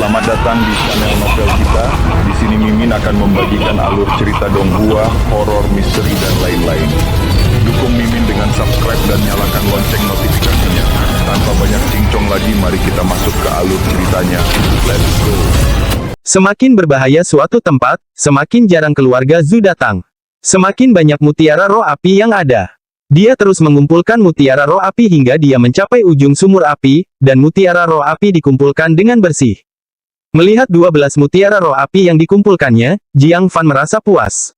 Selamat datang di channel novel kita. Di sini Mimin akan membagikan alur cerita donghua, horor, misteri, dan lain-lain. Dukung Mimin dengan subscribe dan nyalakan lonceng notifikasinya. Tanpa banyak cincong lagi, mari kita masuk ke alur ceritanya. Let's go. Semakin berbahaya suatu tempat, semakin jarang keluarga Zhu datang. Semakin banyak mutiara roh api yang ada. Dia terus mengumpulkan mutiara roh api hingga dia mencapai ujung sumur api, dan mutiara roh api dikumpulkan dengan bersih. Melihat 12 mutiara roh api yang dikumpulkannya, Jiang Fan merasa puas.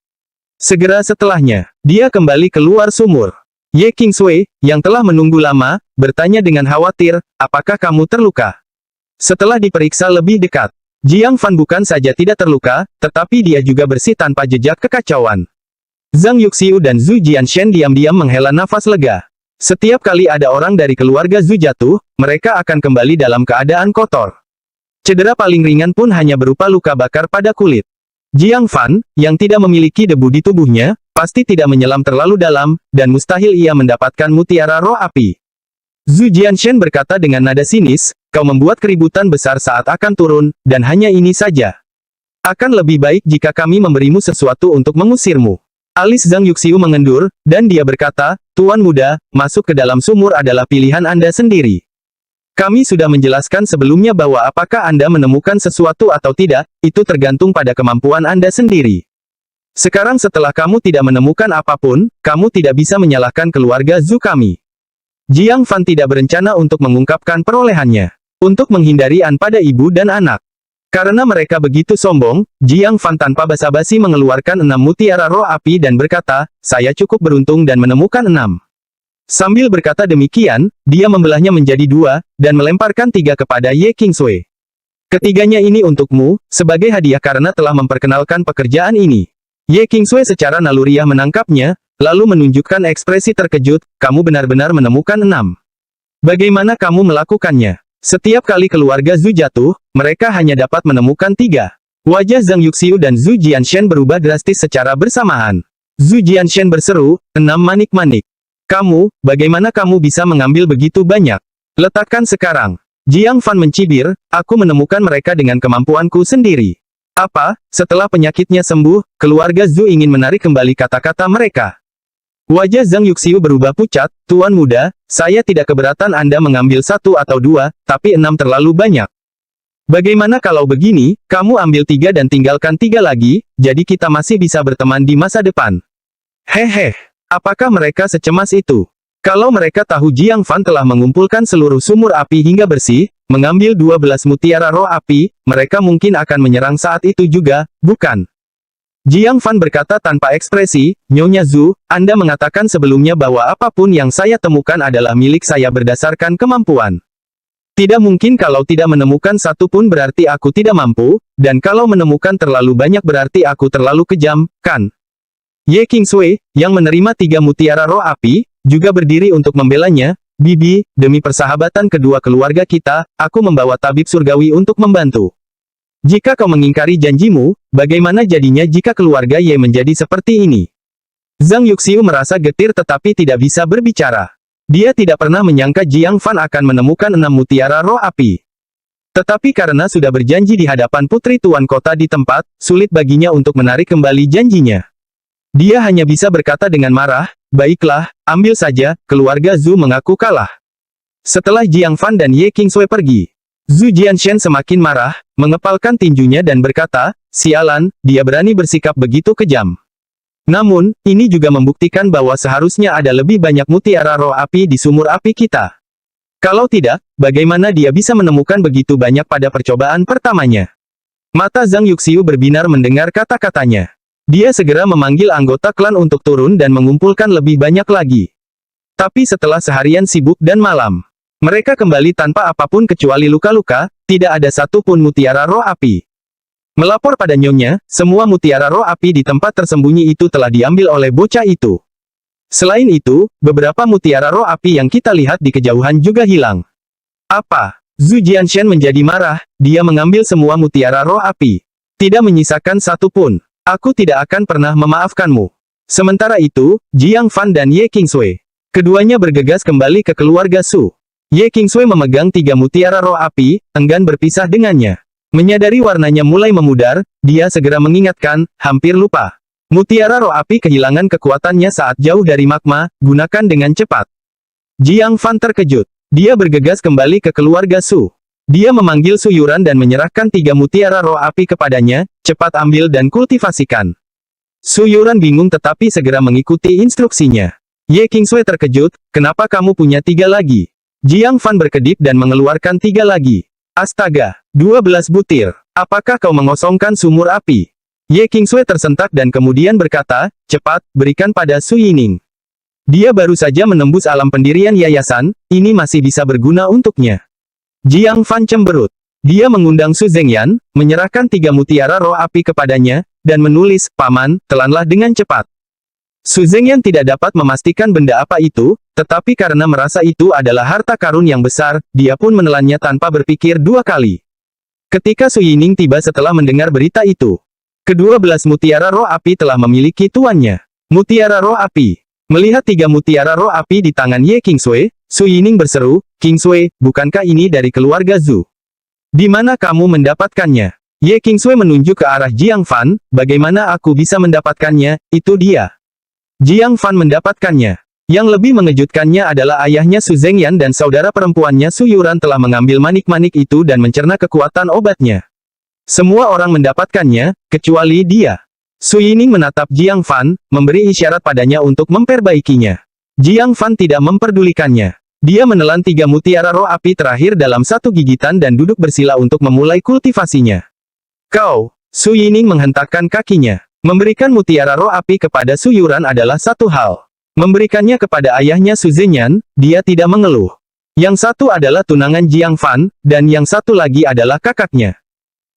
Segera setelahnya, dia kembali keluar sumur. Ye Qingsui, yang telah menunggu lama, bertanya dengan khawatir, apakah kamu terluka? Setelah diperiksa lebih dekat, Jiang Fan bukan saja tidak terluka, tetapi dia juga bersih tanpa jejak kekacauan. Zhang Yuxiu dan Zhu Jianshen diam-diam menghela nafas lega. Setiap kali ada orang dari keluarga Zhu jatuh, mereka akan kembali dalam keadaan kotor. Cedera paling ringan pun hanya berupa luka bakar pada kulit. Jiang Fan, yang tidak memiliki debu di tubuhnya, pasti tidak menyelam terlalu dalam, dan mustahil ia mendapatkan mutiara roh api. Zhu Jianshen berkata dengan nada sinis, kau membuat keributan besar saat akan turun, dan hanya ini saja. Akan lebih baik jika kami memberimu sesuatu untuk mengusirmu. Alis Zhang Yuxiu mengendur, dan dia berkata, Tuan muda, masuk ke dalam sumur adalah pilihan Anda sendiri. Kami sudah menjelaskan sebelumnya bahwa apakah Anda menemukan sesuatu atau tidak, itu tergantung pada kemampuan Anda sendiri. Sekarang setelah kamu tidak menemukan apapun, kamu tidak bisa menyalahkan keluarga Zhu kami. Jiang Fan tidak berencana untuk mengungkapkan perolehannya, untuk menghindari an pada ibu dan anak. Karena mereka begitu sombong, Jiang Fan tanpa basa-basi mengeluarkan 6 mutiara roh api dan berkata, saya cukup beruntung dan menemukan 6. Sambil berkata demikian, dia membelahnya menjadi 2, dan melemparkan 3 kepada Ye Qingsui. Ketiganya ini untukmu, sebagai hadiah karena telah memperkenalkan pekerjaan ini. Ye Qingsui secara naluriah menangkapnya, lalu menunjukkan ekspresi terkejut, kamu benar-benar menemukan 6. Bagaimana kamu melakukannya? Setiap kali keluarga Zhu jatuh, mereka hanya dapat menemukan 3. Wajah Zhang Yuxiu dan Zhu Jianshen berubah drastis secara bersamaan. Zhu Jianshen berseru, 6 manik-manik. Kamu, bagaimana kamu bisa mengambil begitu banyak? Letakkan sekarang. Jiang Fan mencibir, aku menemukan mereka dengan kemampuanku sendiri. Apa, setelah penyakitnya sembuh, keluarga Zhu ingin menarik kembali kata-kata mereka. Wajah Zhang Yuxiu berubah pucat, Tuan muda, saya tidak keberatan Anda mengambil 1 atau 2, tapi 6 terlalu banyak. Bagaimana kalau begini, kamu ambil 3 dan tinggalkan 3 lagi, jadi kita masih bisa berteman di masa depan. Hehe, apakah mereka secemas itu? Kalau mereka tahu Jiang Fan telah mengumpulkan seluruh sumur api hingga bersih, mengambil 12 mutiara roh api, mereka mungkin akan menyerang saat itu juga, bukan? Jiang Fan berkata tanpa ekspresi, Nyonya Zhu, Anda mengatakan sebelumnya bahwa apapun yang saya temukan adalah milik saya berdasarkan kemampuan. Tidak mungkin kalau tidak menemukan satu pun berarti aku tidak mampu, dan kalau menemukan terlalu banyak berarti aku terlalu kejam, kan? Ye Qingsui, yang menerima 3 mutiara roh api, juga berdiri untuk membelanya, Bibi, demi persahabatan kedua keluarga kita, aku membawa tabib surgawi untuk membantu. Jika kau mengingkari janjimu, bagaimana jadinya jika keluarga Ye menjadi seperti ini? Zhang Yuxiu merasa getir tetapi tidak bisa berbicara. Dia tidak pernah menyangka Jiang Fan akan menemukan 6 mutiara roh api. Tetapi karena sudah berjanji di hadapan putri tuan kota di tempat, sulit baginya untuk menarik kembali janjinya. Dia hanya bisa berkata dengan marah, baiklah, ambil saja, keluarga Zhu mengaku kalah. Setelah Jiang Fan dan Ye Qingsui pergi, Zhu Jianshen semakin marah, mengepalkan tinjunya dan berkata, sialan, dia berani bersikap begitu kejam. Namun, ini juga membuktikan bahwa seharusnya ada lebih banyak mutiara roh api di sumur api kita. Kalau tidak, bagaimana dia bisa menemukan begitu banyak pada percobaan pertamanya? Mata Zhang Yuxiu berbinar mendengar kata-katanya. Dia segera memanggil anggota klan untuk turun dan mengumpulkan lebih banyak lagi. Tapi setelah seharian sibuk dan malam, mereka kembali tanpa apapun kecuali luka-luka, tidak ada satu pun mutiara roh api. Melapor pada nyonya, semua mutiara roh api di tempat tersembunyi itu telah diambil oleh bocah itu. Selain itu, beberapa mutiara roh api yang kita lihat di kejauhan juga hilang. Apa? Zhu Jianshen menjadi marah, dia mengambil semua mutiara roh api. Tidak menyisakan satu pun. Aku tidak akan pernah memaafkanmu. Sementara itu, Jiang Fan dan Ye Qingsui, keduanya bergegas kembali ke keluarga Su. Ye Qingsui memegang 3 mutiara roh api, enggan berpisah dengannya. Menyadari warnanya mulai memudar, dia segera mengingatkan, hampir lupa. Mutiara roh api kehilangan kekuatannya saat jauh dari magma, gunakan dengan cepat. Jiang Fan terkejut. Dia bergegas kembali ke keluarga Su. Dia memanggil Su Yuran dan menyerahkan 3 mutiara roh api kepadanya, cepat ambil dan kultivasikan. Su Yuran bingung tetapi segera mengikuti instruksinya. Ye Qingsui terkejut, kenapa kamu punya 3 lagi? Jiang Fan berkedip dan mengeluarkan 3 lagi. Astaga, 12 butir. Apakah kau mengosongkan sumur api? Ye Qingsui tersentak dan kemudian berkata, cepat, berikan pada Su Yining. Dia baru saja menembus alam pendirian yayasan, ini masih bisa berguna untuknya. Jiang Fan cemberut. Dia mengundang Su Zengyan, menyerahkan 3 mutiara roh api kepadanya, dan menulis, Paman, telanlah dengan cepat. Su Zengyan tidak dapat memastikan benda apa itu, tetapi karena merasa itu adalah harta karun yang besar, dia pun menelannya tanpa berpikir 2 kali. Ketika Su Yining tiba setelah mendengar berita itu, ke-12 mutiara roh api telah memiliki tuannya. Mutiara roh api. Melihat 3 mutiara roh api di tangan Ye Qingsui, Su Yining berseru, Qingsui, bukankah ini dari keluarga Zhu? Di mana kamu mendapatkannya? Ye Qingsui menunjuk ke arah Jiang Fan, bagaimana aku bisa mendapatkannya, itu dia. Jiang Fan mendapatkannya. Yang lebih mengejutkannya adalah ayahnya Su Zengyan dan saudara perempuannya Su Yuran telah mengambil manik-manik itu dan mencerna kekuatan obatnya. Semua orang mendapatkannya, kecuali dia. Su Yining menatap Jiang Fan, memberi isyarat padanya untuk memperbaikinya. Jiang Fan tidak memperdulikannya. Dia menelan 3 mutiara roh api terakhir dalam 1 gigitan dan duduk bersila untuk memulai kultivasinya. Kau, Su Yining menghentakkan kakinya. Memberikan mutiara roh api kepada Su Yuran adalah satu hal. Memberikannya kepada ayahnya Su Zengyan, dia tidak mengeluh. Yang satu adalah tunangan Jiang Fan, dan yang satu lagi adalah kakaknya.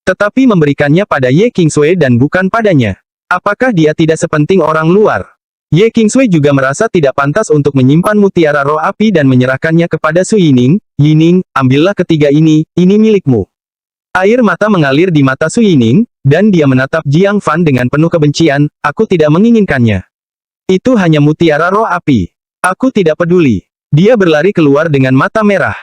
Tetapi memberikannya pada Ye Qingsui dan bukan padanya. Apakah dia tidak sepenting orang luar? Ye Qingsui juga merasa tidak pantas untuk menyimpan mutiara roh api dan menyerahkannya kepada Su Yining. Yining, ambillah ketiga ini milikmu. Air mata mengalir di mata Su Yining, dan dia menatap Jiang Fan dengan penuh kebencian, aku tidak menginginkannya. Itu hanya mutiara roh api. Aku tidak peduli. Dia berlari keluar dengan mata merah.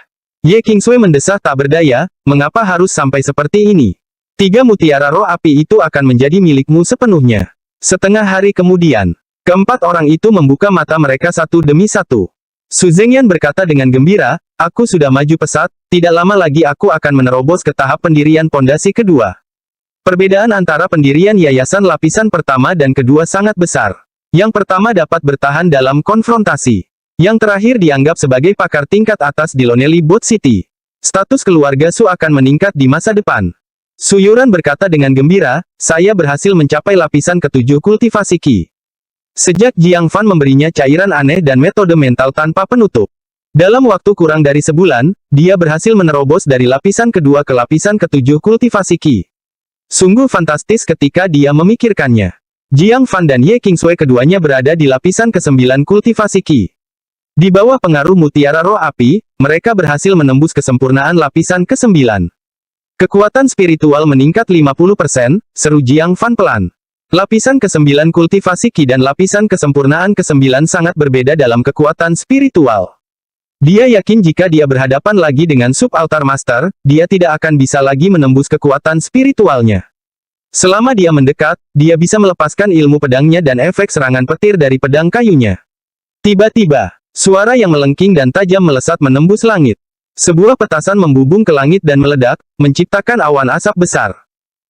Ye Qingsui mendesah tak berdaya, mengapa harus sampai seperti ini? 3 mutiara roh api itu akan menjadi milikmu sepenuhnya. Setengah hari kemudian, keempat orang itu membuka mata mereka satu demi satu. Su Zengyan berkata dengan gembira, aku sudah maju pesat, tidak lama lagi aku akan menerobos ke tahap pendirian pondasi kedua. Perbedaan antara pendirian yayasan lapisan pertama dan kedua sangat besar. Yang pertama dapat bertahan dalam konfrontasi. Yang terakhir dianggap sebagai pakar tingkat atas di Lonely Boat City. Status keluarga Su akan meningkat di masa depan. Su Yuran berkata dengan gembira, saya berhasil mencapai lapisan ke-7 kultivasi Qi. Sejak Jiang Fan memberinya cairan aneh dan metode mental tanpa penutup. Dalam waktu kurang dari sebulan, dia berhasil menerobos dari lapisan kedua ke lapisan ke-7 kultivasi Qi. Sungguh fantastis ketika dia memikirkannya. Jiang Fan dan Ye Qingsui keduanya berada di lapisan ke-9 kultivasi Qi. Di bawah pengaruh mutiara roh api, mereka berhasil menembus kesempurnaan lapisan ke-9. Kekuatan spiritual meningkat 50%, seru Jiang Fan pelan. Lapisan ke-9 kultivasi Qi dan lapisan kesempurnaan ke-9 sangat berbeda dalam kekuatan spiritual. Dia yakin jika dia berhadapan lagi dengan Sub-Altar Master, dia tidak akan bisa lagi menembus kekuatan spiritualnya. Selama dia mendekat, dia bisa melepaskan ilmu pedangnya dan efek serangan petir dari pedang kayunya. Tiba-tiba, suara yang melengking dan tajam melesat menembus langit. Sebuah petasan membubung ke langit dan meledak, menciptakan awan asap besar.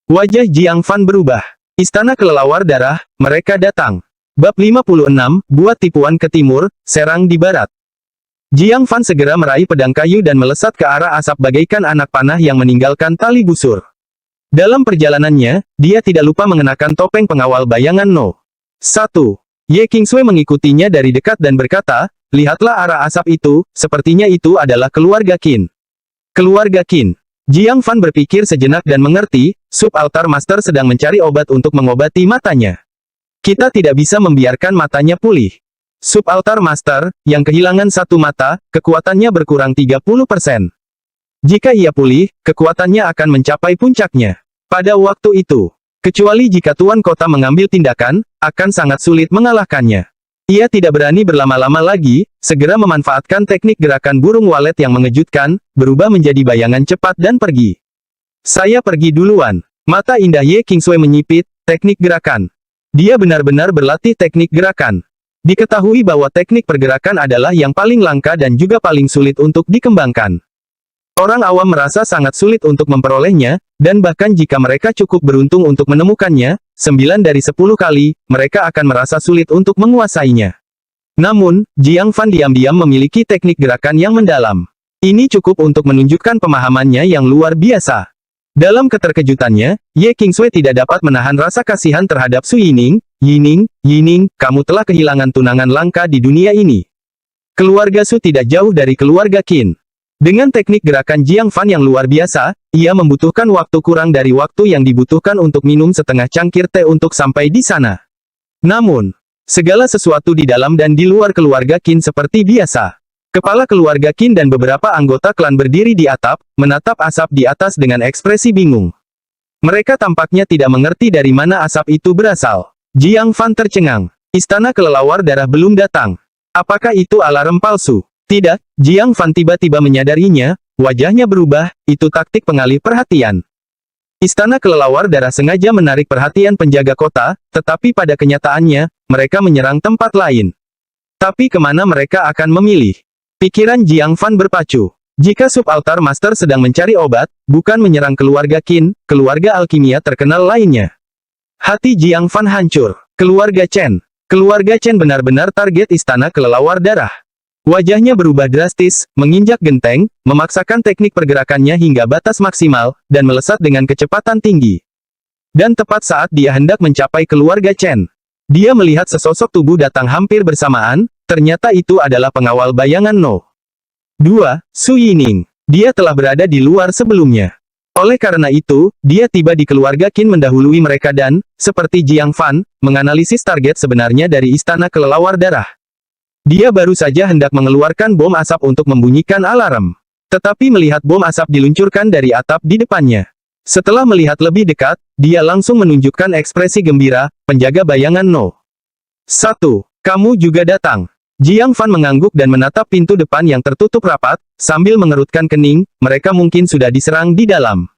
Wajah Jiang Fan berubah. Istana kelelawar darah, mereka datang. Bab 56, buat tipuan ke timur, serang di barat. Jiang Fan segera meraih pedang kayu dan melesat ke arah asap bagaikan anak panah yang meninggalkan tali busur. Dalam perjalanannya, dia tidak lupa mengenakan topeng pengawal bayangan No. 1. Ye Qingsui mengikutinya dari dekat dan berkata, lihatlah arah asap itu, sepertinya itu adalah keluarga Qin. Keluarga Qin. Jiang Fan berpikir sejenak dan mengerti, Sub-Altar Master sedang mencari obat untuk mengobati matanya. Kita tidak bisa membiarkan matanya pulih. Sub-Altar Master, yang kehilangan satu mata, kekuatannya berkurang 30%. Jika ia pulih, kekuatannya akan mencapai puncaknya. Pada waktu itu, kecuali jika Tuan Kota mengambil tindakan, akan sangat sulit mengalahkannya. Ia tidak berani berlama-lama lagi, segera memanfaatkan teknik gerakan burung walet yang mengejutkan, berubah menjadi bayangan cepat dan pergi. Saya pergi duluan. Mata indah Ye Kingsui menyipit, teknik gerakan. Dia benar-benar berlatih teknik gerakan. Diketahui bahwa teknik pergerakan adalah yang paling langka dan juga paling sulit untuk dikembangkan. Orang awam merasa sangat sulit untuk memperolehnya, dan bahkan jika mereka cukup beruntung untuk menemukannya, 9 dari 10 kali, mereka akan merasa sulit untuk menguasainya. Namun, Jiang Fan diam-diam memiliki teknik gerakan yang mendalam. Ini cukup untuk menunjukkan pemahamannya yang luar biasa. Dalam keterkejutannya, Ye Kingsui tidak dapat menahan rasa kasihan terhadap Su Yining. Yining, kamu telah kehilangan tunangan langka di dunia ini. Keluarga Su tidak jauh dari keluarga Qin. Dengan teknik gerakan Jiang Fan yang luar biasa, ia membutuhkan waktu kurang dari waktu yang dibutuhkan untuk minum setengah cangkir teh untuk sampai di sana. Namun, segala sesuatu di dalam dan di luar keluarga Qin seperti biasa. Kepala keluarga Qin dan beberapa anggota klan berdiri di atap, menatap asap di atas dengan ekspresi bingung. Mereka tampaknya tidak mengerti dari mana asap itu berasal. Jiang Fan tercengang. Istana kelelawar darah belum datang. Apakah itu alarm palsu? Tidak, Jiang Fan tiba-tiba menyadarinya, wajahnya berubah, itu taktik pengalih perhatian. Istana kelelawar darah sengaja menarik perhatian penjaga kota, tetapi pada kenyataannya, mereka menyerang tempat lain. Tapi kemana mereka akan memilih? Pikiran Jiang Fan berpacu. Jika subaltar master sedang mencari obat, bukan menyerang keluarga Qin, keluarga alkimia terkenal lainnya. Hati Jiang Fan hancur. Keluarga Chen. Keluarga Chen benar-benar target istana kelelawar darah. Wajahnya berubah drastis, menginjak genteng, memaksakan teknik pergerakannya hingga batas maksimal, dan melesat dengan kecepatan tinggi. Dan tepat saat dia hendak mencapai keluarga Chen, dia melihat sesosok tubuh datang hampir bersamaan. Ternyata itu adalah pengawal bayangan No. 2, Su Yining. Dia telah berada di luar sebelumnya. Oleh karena itu, dia tiba di keluarga Qin mendahului mereka dan, seperti Jiang Fan, menganalisis target sebenarnya dari istana kelelawar darah. Dia baru saja hendak mengeluarkan bom asap untuk membunyikan alarm. Tetapi melihat bom asap diluncurkan dari atap di depannya. Setelah melihat lebih dekat, dia langsung menunjukkan ekspresi gembira, penjaga bayangan No. 1. Kamu juga datang. Jiang Fan mengangguk dan menatap pintu depan yang tertutup rapat, sambil mengerutkan kening, mereka mungkin sudah diserang di dalam.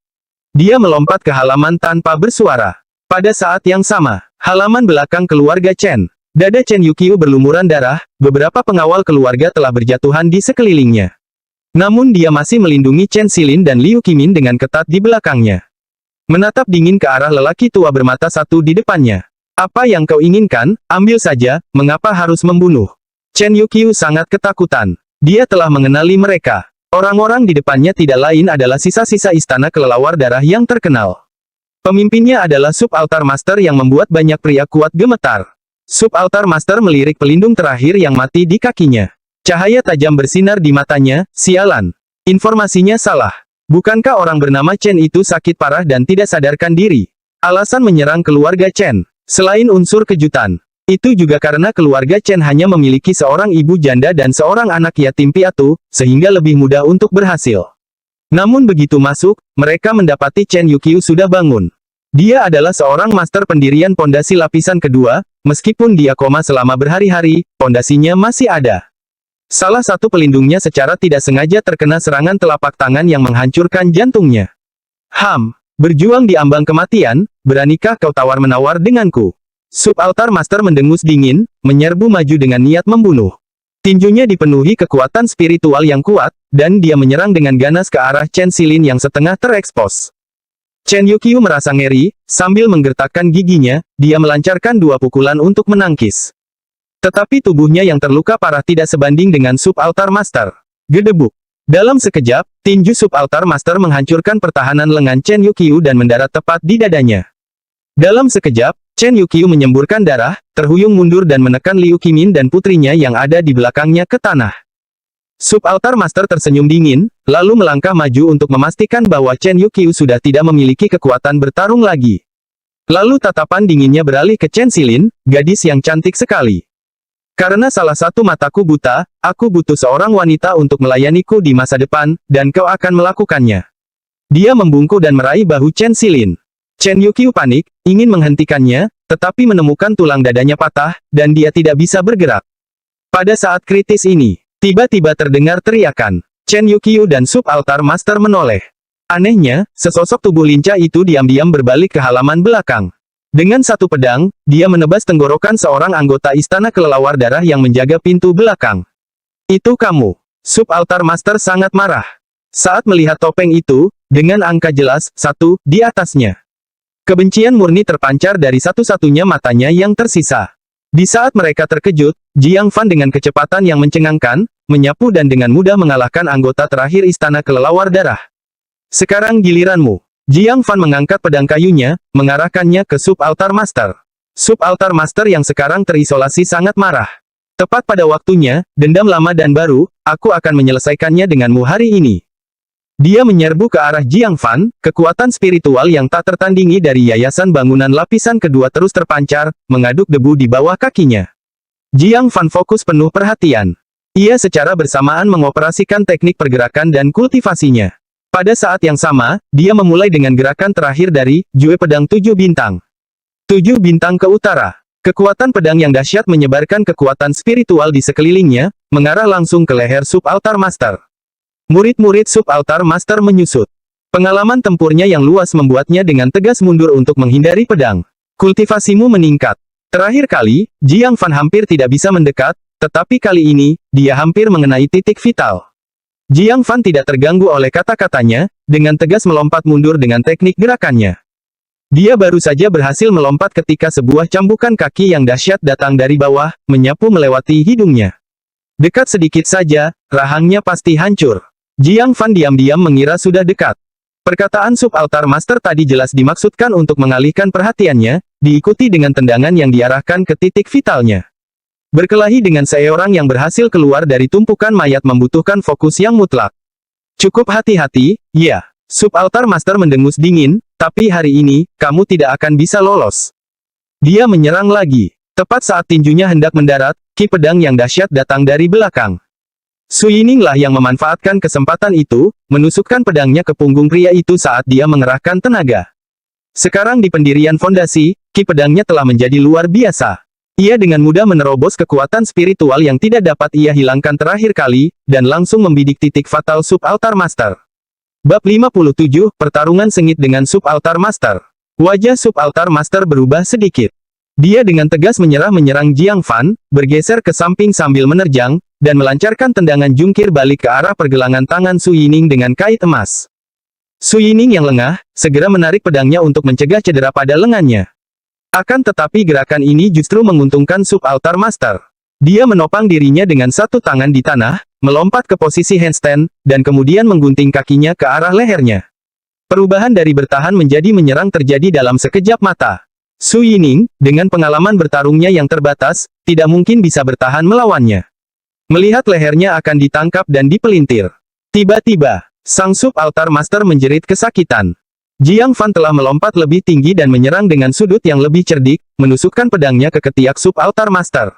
Dia melompat ke halaman tanpa bersuara. Pada saat yang sama, halaman belakang keluarga Chen. Dada Chen Yuqiu berlumuran darah, beberapa pengawal keluarga telah berjatuhan di sekelilingnya. Namun dia masih melindungi Chen Xilin dan Liu Qimin dengan ketat di belakangnya. Menatap dingin ke arah lelaki tua bermata satu di depannya. Apa yang kau inginkan, ambil saja, mengapa harus membunuh? Chen Yuqiu sangat ketakutan. Dia telah mengenali mereka. Orang-orang di depannya tidak lain adalah sisa-sisa istana kelelawar darah yang terkenal. Pemimpinnya adalah subaltar master yang membuat banyak pria kuat gemetar. Subaltar master melirik pelindung terakhir yang mati di kakinya. Cahaya tajam bersinar di matanya, sialan. Informasinya salah. Bukankah orang bernama Chen itu sakit parah dan tidak sadarkan diri? Alasan menyerang keluarga Chen. Selain unsur kejutan. Itu juga karena keluarga Chen hanya memiliki seorang ibu janda dan seorang anak yatim piatu, sehingga lebih mudah untuk berhasil. Namun begitu masuk, mereka mendapati Chen Yuqiu sudah bangun. Dia adalah seorang master pendirian pondasi lapisan kedua, meskipun dia koma selama berhari-hari, pondasinya masih ada. Salah satu pelindungnya secara tidak sengaja terkena serangan telapak tangan yang menghancurkan jantungnya. Berjuang di ambang kematian, beranikah kau tawar-menawar denganku? Subaltar master mendengus dingin, menyerbu maju dengan niat membunuh. Tinjunya dipenuhi kekuatan spiritual yang kuat, dan dia menyerang dengan ganas ke arah Chen Xilin yang setengah terekspos. Chen Yuqiu merasa ngeri, sambil menggertakkan giginya, dia melancarkan 2 pukulan untuk menangkis. Tetapi tubuhnya yang terluka parah tidak sebanding dengan subaltar master. Gedebuk. Dalam sekejap, tinju subaltar master menghancurkan pertahanan lengan Chen Yuqiu dan mendarat tepat di dadanya. Dalam sekejap, Chen Yuqiu menyemburkan darah, terhuyung mundur dan menekan Liu Qimin dan putrinya yang ada di belakangnya ke tanah. Subaltar master tersenyum dingin, lalu melangkah maju untuk memastikan bahwa Chen Yuqiu sudah tidak memiliki kekuatan bertarung lagi. Lalu tatapan dinginnya beralih ke Chen Xilin, gadis yang cantik sekali. Karena salah satu mataku buta, aku butuh seorang wanita untuk melayaniku di masa depan, dan kau akan melakukannya. Dia membungkuk dan meraih bahu Chen Xilin. Chen Yuqiu panik, ingin menghentikannya, tetapi menemukan tulang dadanya patah, dan dia tidak bisa bergerak. Pada saat kritis ini, tiba-tiba terdengar teriakan. Chen Yuqiu dan subaltar master menoleh. Anehnya, sesosok tubuh lincah itu diam-diam berbalik ke halaman belakang. Dengan satu pedang, dia menebas tenggorokan seorang anggota istana kelelawar darah yang menjaga pintu belakang. Itu kamu. Subaltar Master sangat marah. Saat melihat topeng itu, dengan angka jelas, 1, di atasnya. Kebencian murni terpancar dari satu-satunya matanya yang tersisa. Di saat mereka terkejut, Jiang Fan dengan kecepatan yang mencengangkan, menyapu dan dengan mudah mengalahkan anggota terakhir istana kelelawar darah. Sekarang giliranmu. Jiang Fan mengangkat pedang kayunya, mengarahkannya ke Subaltar Master. Subaltar Master yang sekarang terisolasi sangat marah. Tepat pada waktunya, dendam lama dan baru, aku akan menyelesaikannya denganmu hari ini. Dia menyerbu ke arah Jiang Fan, kekuatan spiritual yang tak tertandingi dari yayasan bangunan lapisan kedua terus terpancar, mengaduk debu di bawah kakinya. Jiang Fan fokus penuh perhatian. Ia secara bersamaan mengoperasikan teknik pergerakan dan kultivasinya. Pada saat yang sama, dia memulai dengan gerakan terakhir dari Jue Pedang 7 Bintang. 7 bintang ke utara. Kekuatan pedang yang dahsyat menyebarkan kekuatan spiritual di sekelilingnya, mengarah langsung ke leher Subaltar Master. Murid-murid Subaltar Master menyusut. Pengalaman tempurnya yang luas membuatnya dengan tegas mundur untuk menghindari pedang. Kultivasimu meningkat. Terakhir kali, Jiang Fan hampir tidak bisa mendekat, tetapi kali ini, dia hampir mengenai titik vital. Jiang Fan tidak terganggu oleh kata-katanya, dengan tegas melompat mundur dengan teknik gerakannya. Dia baru saja berhasil melompat ketika sebuah cambukan kaki yang dahsyat datang dari bawah, menyapu melewati hidungnya. Dekat sedikit saja, rahangnya pasti hancur. Jiang Fan diam-diam mengira sudah dekat. Perkataan Subaltar Master tadi jelas dimaksudkan untuk mengalihkan perhatiannya, diikuti dengan tendangan yang diarahkan ke titik vitalnya. Berkelahi dengan seorang yang berhasil keluar dari tumpukan mayat membutuhkan fokus yang mutlak. Cukup hati-hati, ya. Subaltar Master mendengus dingin, tapi hari ini, kamu tidak akan bisa lolos. Dia menyerang lagi. Tepat saat tinjunya hendak mendarat, ki pedang yang dahsyat datang dari belakang. Su Yining lah yang memanfaatkan kesempatan itu, menusukkan pedangnya ke punggung pria itu saat dia mengerahkan tenaga. Sekarang di pendirian fondasi, ki pedangnya telah menjadi luar biasa. Ia dengan mudah menerobos kekuatan spiritual yang tidak dapat ia hilangkan terakhir kali, dan langsung membidik titik fatal Subaltar Master. Bab 57, Pertarungan Sengit dengan Subaltar Master. Wajah Subaltar Master berubah sedikit. Dia dengan tegas menyerang Jiang Fan, bergeser ke samping sambil menerjang, dan melancarkan tendangan jungkir balik ke arah pergelangan tangan Su Yining dengan kait emas. Su Yining yang lengah, segera menarik pedangnya untuk mencegah cedera pada lengannya. Akan tetapi gerakan ini justru menguntungkan Subaltar Master. Dia menopang dirinya dengan satu tangan di tanah, melompat ke posisi handstand, dan kemudian menggunting kakinya ke arah lehernya. Perubahan dari bertahan menjadi menyerang terjadi dalam sekejap mata. Su Yining, dengan pengalaman bertarungnya yang terbatas, tidak mungkin bisa bertahan melawannya. Melihat lehernya akan ditangkap dan dipelintir. Tiba-tiba, sang Subaltar Master menjerit kesakitan. Jiang Fan telah melompat lebih tinggi dan menyerang dengan sudut yang lebih cerdik, menusukkan pedangnya ke ketiak Subaltar Master.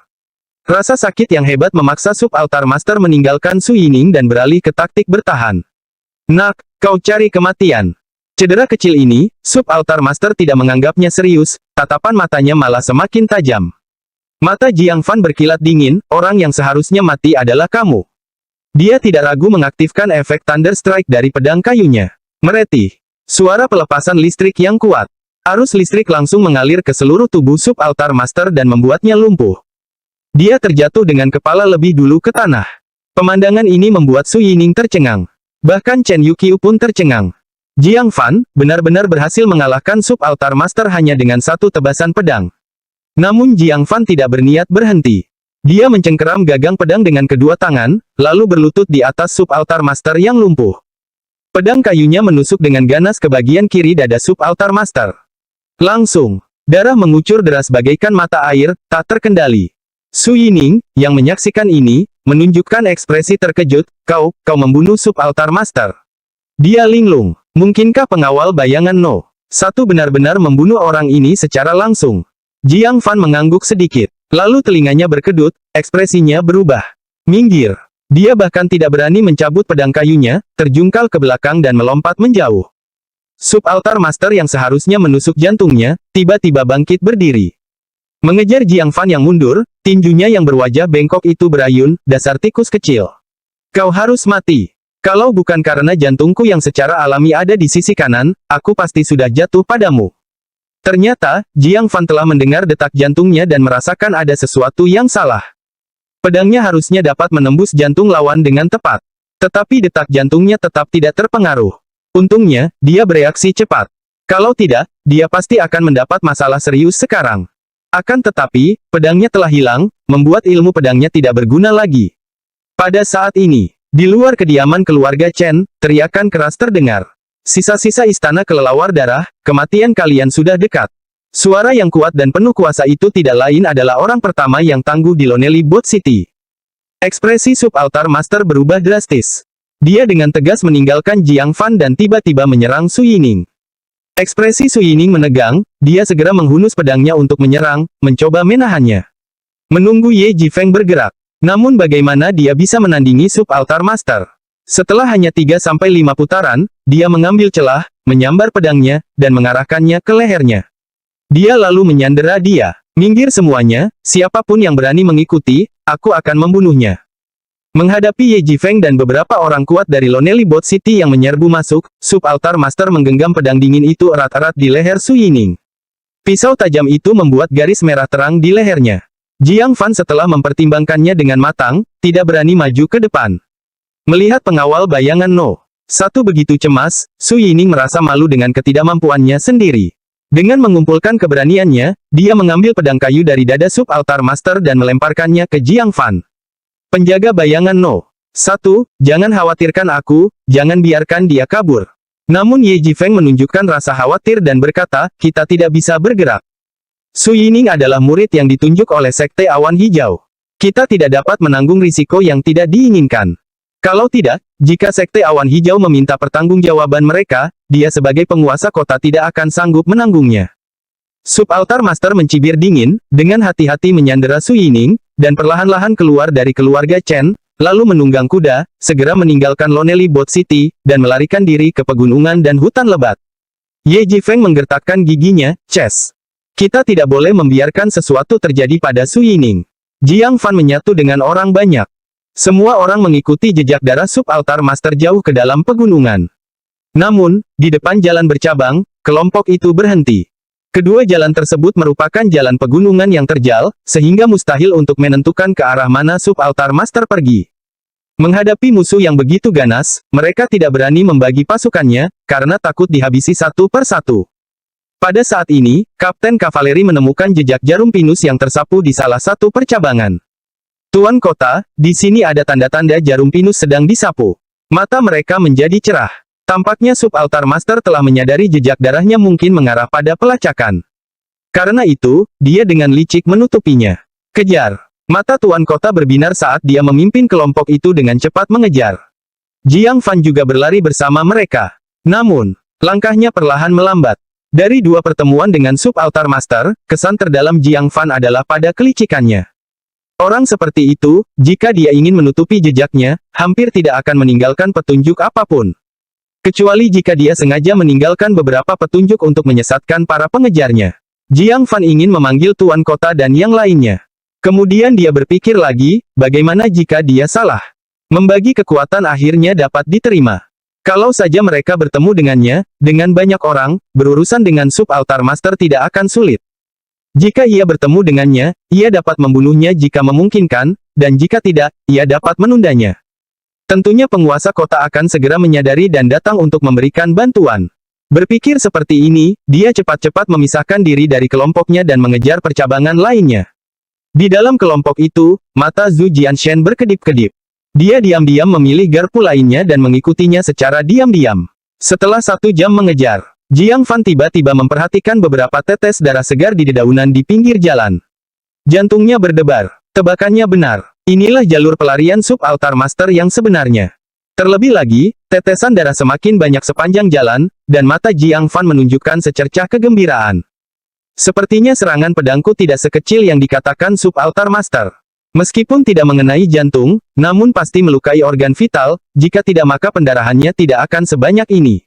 Rasa sakit yang hebat memaksa Subaltar Master meninggalkan Su Yining dan beralih ke taktik bertahan. Nak, kau cari kematian. Cedera kecil ini, Subaltar Master tidak menganggapnya serius, tatapan matanya malah semakin tajam. Mata Jiang Fan berkilat dingin, orang yang seharusnya mati adalah kamu. Dia tidak ragu mengaktifkan efek Thunder Strike dari pedang kayunya. Meretih. Suara pelepasan listrik yang kuat. Arus listrik langsung mengalir ke seluruh tubuh Subaltar Master dan membuatnya lumpuh. Dia terjatuh dengan kepala lebih dulu ke tanah. Pemandangan ini membuat Su Yining tercengang. Bahkan Chen Yuqiu pun tercengang. Jiang Fan, benar-benar berhasil mengalahkan Subaltar Master hanya dengan satu tebasan pedang. Namun Jiang Fan tidak berniat berhenti. Dia mencengkeram gagang pedang dengan kedua tangan, lalu berlutut di atas Subaltar Master yang lumpuh. Pedang kayunya menusuk dengan ganas ke bagian kiri dada Subaltar Master. Langsung, darah mengucur deras bagaikan mata air, tak terkendali. Su Yining, yang menyaksikan ini, menunjukkan ekspresi terkejut, kau membunuh Subaltar Master. Dia linglung. Mungkinkah pengawal bayangan No. 1 benar-benar membunuh orang ini secara langsung? Jiang Fan mengangguk sedikit. Lalu telinganya berkedut, ekspresinya berubah. Minggir. Dia bahkan tidak berani mencabut pedang kayunya, terjungkal ke belakang dan melompat menjauh. Subaltar Master yang seharusnya menusuk jantungnya, tiba-tiba bangkit berdiri. Mengejar Jiang Fan yang mundur, tinjunya yang berwajah bengkok itu berayun, dasar tikus kecil. Kau harus mati. Kalau bukan karena jantungku yang secara alami ada di sisi kanan, aku pasti sudah jatuh padamu. Ternyata, Jiang Fan telah mendengar detak jantungnya dan merasakan ada sesuatu yang salah. Pedangnya harusnya dapat menembus jantung lawan dengan tepat. Tetapi detak jantungnya tetap tidak terpengaruh. Untungnya, dia bereaksi cepat. Kalau tidak, dia pasti akan mendapat masalah serius sekarang. Akan tetapi, pedangnya telah hilang, membuat ilmu pedangnya tidak berguna lagi. Pada saat ini, di luar kediaman keluarga Chen, teriakan keras terdengar. Sisa-sisa istana kelelawar darah, kematian kalian sudah dekat. Suara yang kuat dan penuh kuasa itu tidak lain adalah orang pertama yang tangguh di Lonely Boat City. Ekspresi Subaltar Master berubah drastis. Dia dengan tegas meninggalkan Jiang Fan dan tiba-tiba menyerang Su Yining. Ekspresi Su Yining menegang, dia segera menghunus pedangnya untuk menyerang, mencoba menahannya. Menunggu Ye Jifeng bergerak. Namun bagaimana dia bisa menandingi Subaltar Master? Setelah hanya 3-5 putaran, dia mengambil celah, menyambar pedangnya, dan mengarahkannya ke lehernya. Dia lalu menyandera dia. Minggir semuanya, siapapun yang berani mengikuti, aku akan membunuhnya. Menghadapi Ye Jifeng dan beberapa orang kuat dari Lonely Boat City yang menyerbu masuk, Subaltar Master menggenggam pedang dingin itu erat-erat di leher Su Yining. Pisau tajam itu membuat garis merah terang di lehernya. Jiang Fan setelah mempertimbangkannya dengan matang, tidak berani maju ke depan. Melihat pengawal bayangan No. 1 begitu cemas, Su Yining merasa malu dengan ketidakmampuannya sendiri. Dengan mengumpulkan keberaniannya, dia mengambil pedang kayu dari dada Subaltar Master dan melemparkannya ke Jiang Fan. Penjaga bayangan No. 1, jangan khawatirkan aku, jangan biarkan dia kabur. Namun Ye Jifeng menunjukkan rasa khawatir dan berkata, kita tidak bisa bergerak. Su Yining adalah murid yang ditunjuk oleh Sekte Awan Hijau. Kita tidak dapat menanggung risiko yang tidak diinginkan. Kalau tidak, jika Sekte Awan Hijau meminta pertanggungjawaban mereka, dia sebagai penguasa kota tidak akan sanggup menanggungnya. Subaltar Master mencibir dingin, dengan hati-hati menyandera Su Yining, dan perlahan-lahan keluar dari keluarga Chen, lalu menunggang kuda, segera meninggalkan Lonely Boat City, dan melarikan diri ke pegunungan dan hutan lebat. Ye Jifeng menggertakkan giginya, Ces. Kita tidak boleh membiarkan sesuatu terjadi pada Su Yining. Jiang Fan menyatu dengan orang banyak. Semua orang mengikuti jejak darah Subaltar Master jauh ke dalam pegunungan. Namun, di depan jalan bercabang, kelompok itu berhenti. Kedua jalan tersebut merupakan jalan pegunungan yang terjal, sehingga mustahil untuk menentukan ke arah mana Subaltar Master pergi. Menghadapi musuh yang begitu ganas, mereka tidak berani membagi pasukannya, karena takut dihabisi satu per satu. Pada saat ini, Kapten Kavaleri menemukan jejak jarum pinus yang tersapu di salah satu percabangan. Tuan Kota, di sini ada tanda-tanda jarum pinus sedang disapu. Mata mereka menjadi cerah. Tampaknya Subaltar Master telah menyadari jejak darahnya mungkin mengarah pada pelacakan. Karena itu, dia dengan licik menutupinya. Kejar. Mata Tuan Kota berbinar saat dia memimpin kelompok itu dengan cepat mengejar. Jiang Fan juga berlari bersama mereka. Namun, langkahnya perlahan melambat. Dari dua pertemuan dengan Subaltar Master, kesan terdalam Jiang Fan adalah pada kelicikannya. Orang seperti itu, jika dia ingin menutupi jejaknya, hampir tidak akan meninggalkan petunjuk apapun. Kecuali jika dia sengaja meninggalkan beberapa petunjuk untuk menyesatkan para pengejarnya. Jiang Fan ingin memanggil Tuan Kota dan yang lainnya. Kemudian dia berpikir lagi, bagaimana jika dia salah? Membagi kekuatan akhirnya dapat diterima. Kalau saja mereka bertemu dengannya, dengan banyak orang, berurusan dengan Subaltar Master tidak akan sulit. Jika ia bertemu dengannya, ia dapat membunuhnya jika memungkinkan, dan jika tidak, ia dapat menundanya. Tentunya penguasa kota akan segera menyadari dan datang untuk memberikan bantuan. Berpikir seperti ini, dia cepat-cepat memisahkan diri dari kelompoknya dan mengejar percabangan lainnya. Di dalam kelompok itu, mata Zhu Jianshen berkedip-kedip. Dia diam-diam memilih garpu lainnya dan mengikutinya secara diam-diam. Setelah 1 jam mengejar, Jiang Fan tiba-tiba memperhatikan beberapa tetes darah segar di dedaunan di pinggir jalan. Jantungnya berdebar. Tebakannya benar. Inilah jalur pelarian Subaltar Master yang sebenarnya. Terlebih lagi, tetesan darah semakin banyak sepanjang jalan, dan mata Jiang Fan menunjukkan secercah kegembiraan. Sepertinya serangan pedangku tidak sekecil yang dikatakan Subaltar Master. Meskipun tidak mengenai jantung, namun pasti melukai organ vital, jika tidak maka pendarahannya tidak akan sebanyak ini.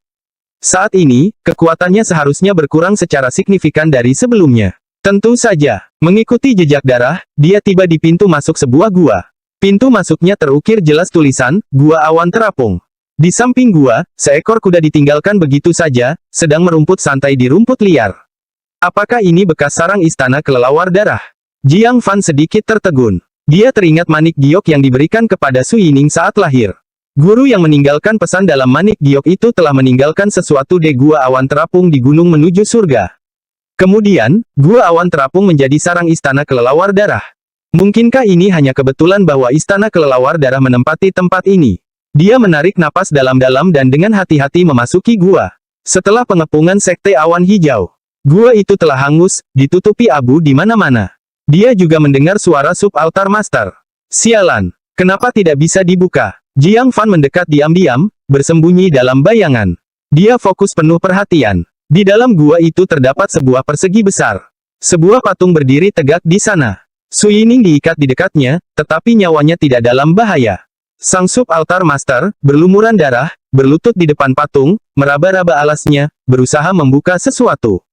Saat ini, kekuatannya seharusnya berkurang secara signifikan dari sebelumnya. Tentu saja, mengikuti jejak darah, dia tiba di pintu masuk sebuah gua. Pintu masuknya terukir jelas tulisan, Gua Awan Terapung. Di samping gua, seekor kuda ditinggalkan begitu saja, sedang merumput santai di rumput liar. Apakah ini bekas sarang istana kelelawar darah? Jiang Fan sedikit tertegun. Dia teringat manik giok yang diberikan kepada Su Yining saat lahir. Guru yang meninggalkan pesan dalam manik giok itu telah meninggalkan sesuatu di gua awan terapung di gunung menuju surga. Kemudian, gua awan terapung menjadi sarang istana kelelawar darah. Mungkinkah ini hanya kebetulan bahwa istana kelelawar darah menempati tempat ini? Dia menarik napas dalam-dalam dan dengan hati-hati memasuki gua. Setelah pengepungan sekte awan hijau, gua itu telah hangus, ditutupi abu di mana-mana. Dia juga mendengar suara sub altar master. Sialan, kenapa tidak bisa dibuka? Jiang Fan mendekat diam-diam, bersembunyi dalam bayangan. Dia fokus penuh perhatian. Di dalam gua itu terdapat sebuah persegi besar. Sebuah patung berdiri tegak di sana. Su Yining diikat di dekatnya, tetapi nyawanya tidak dalam bahaya. Sang sub altar master, berlumuran darah, berlutut di depan patung, meraba-raba alasnya, berusaha membuka sesuatu.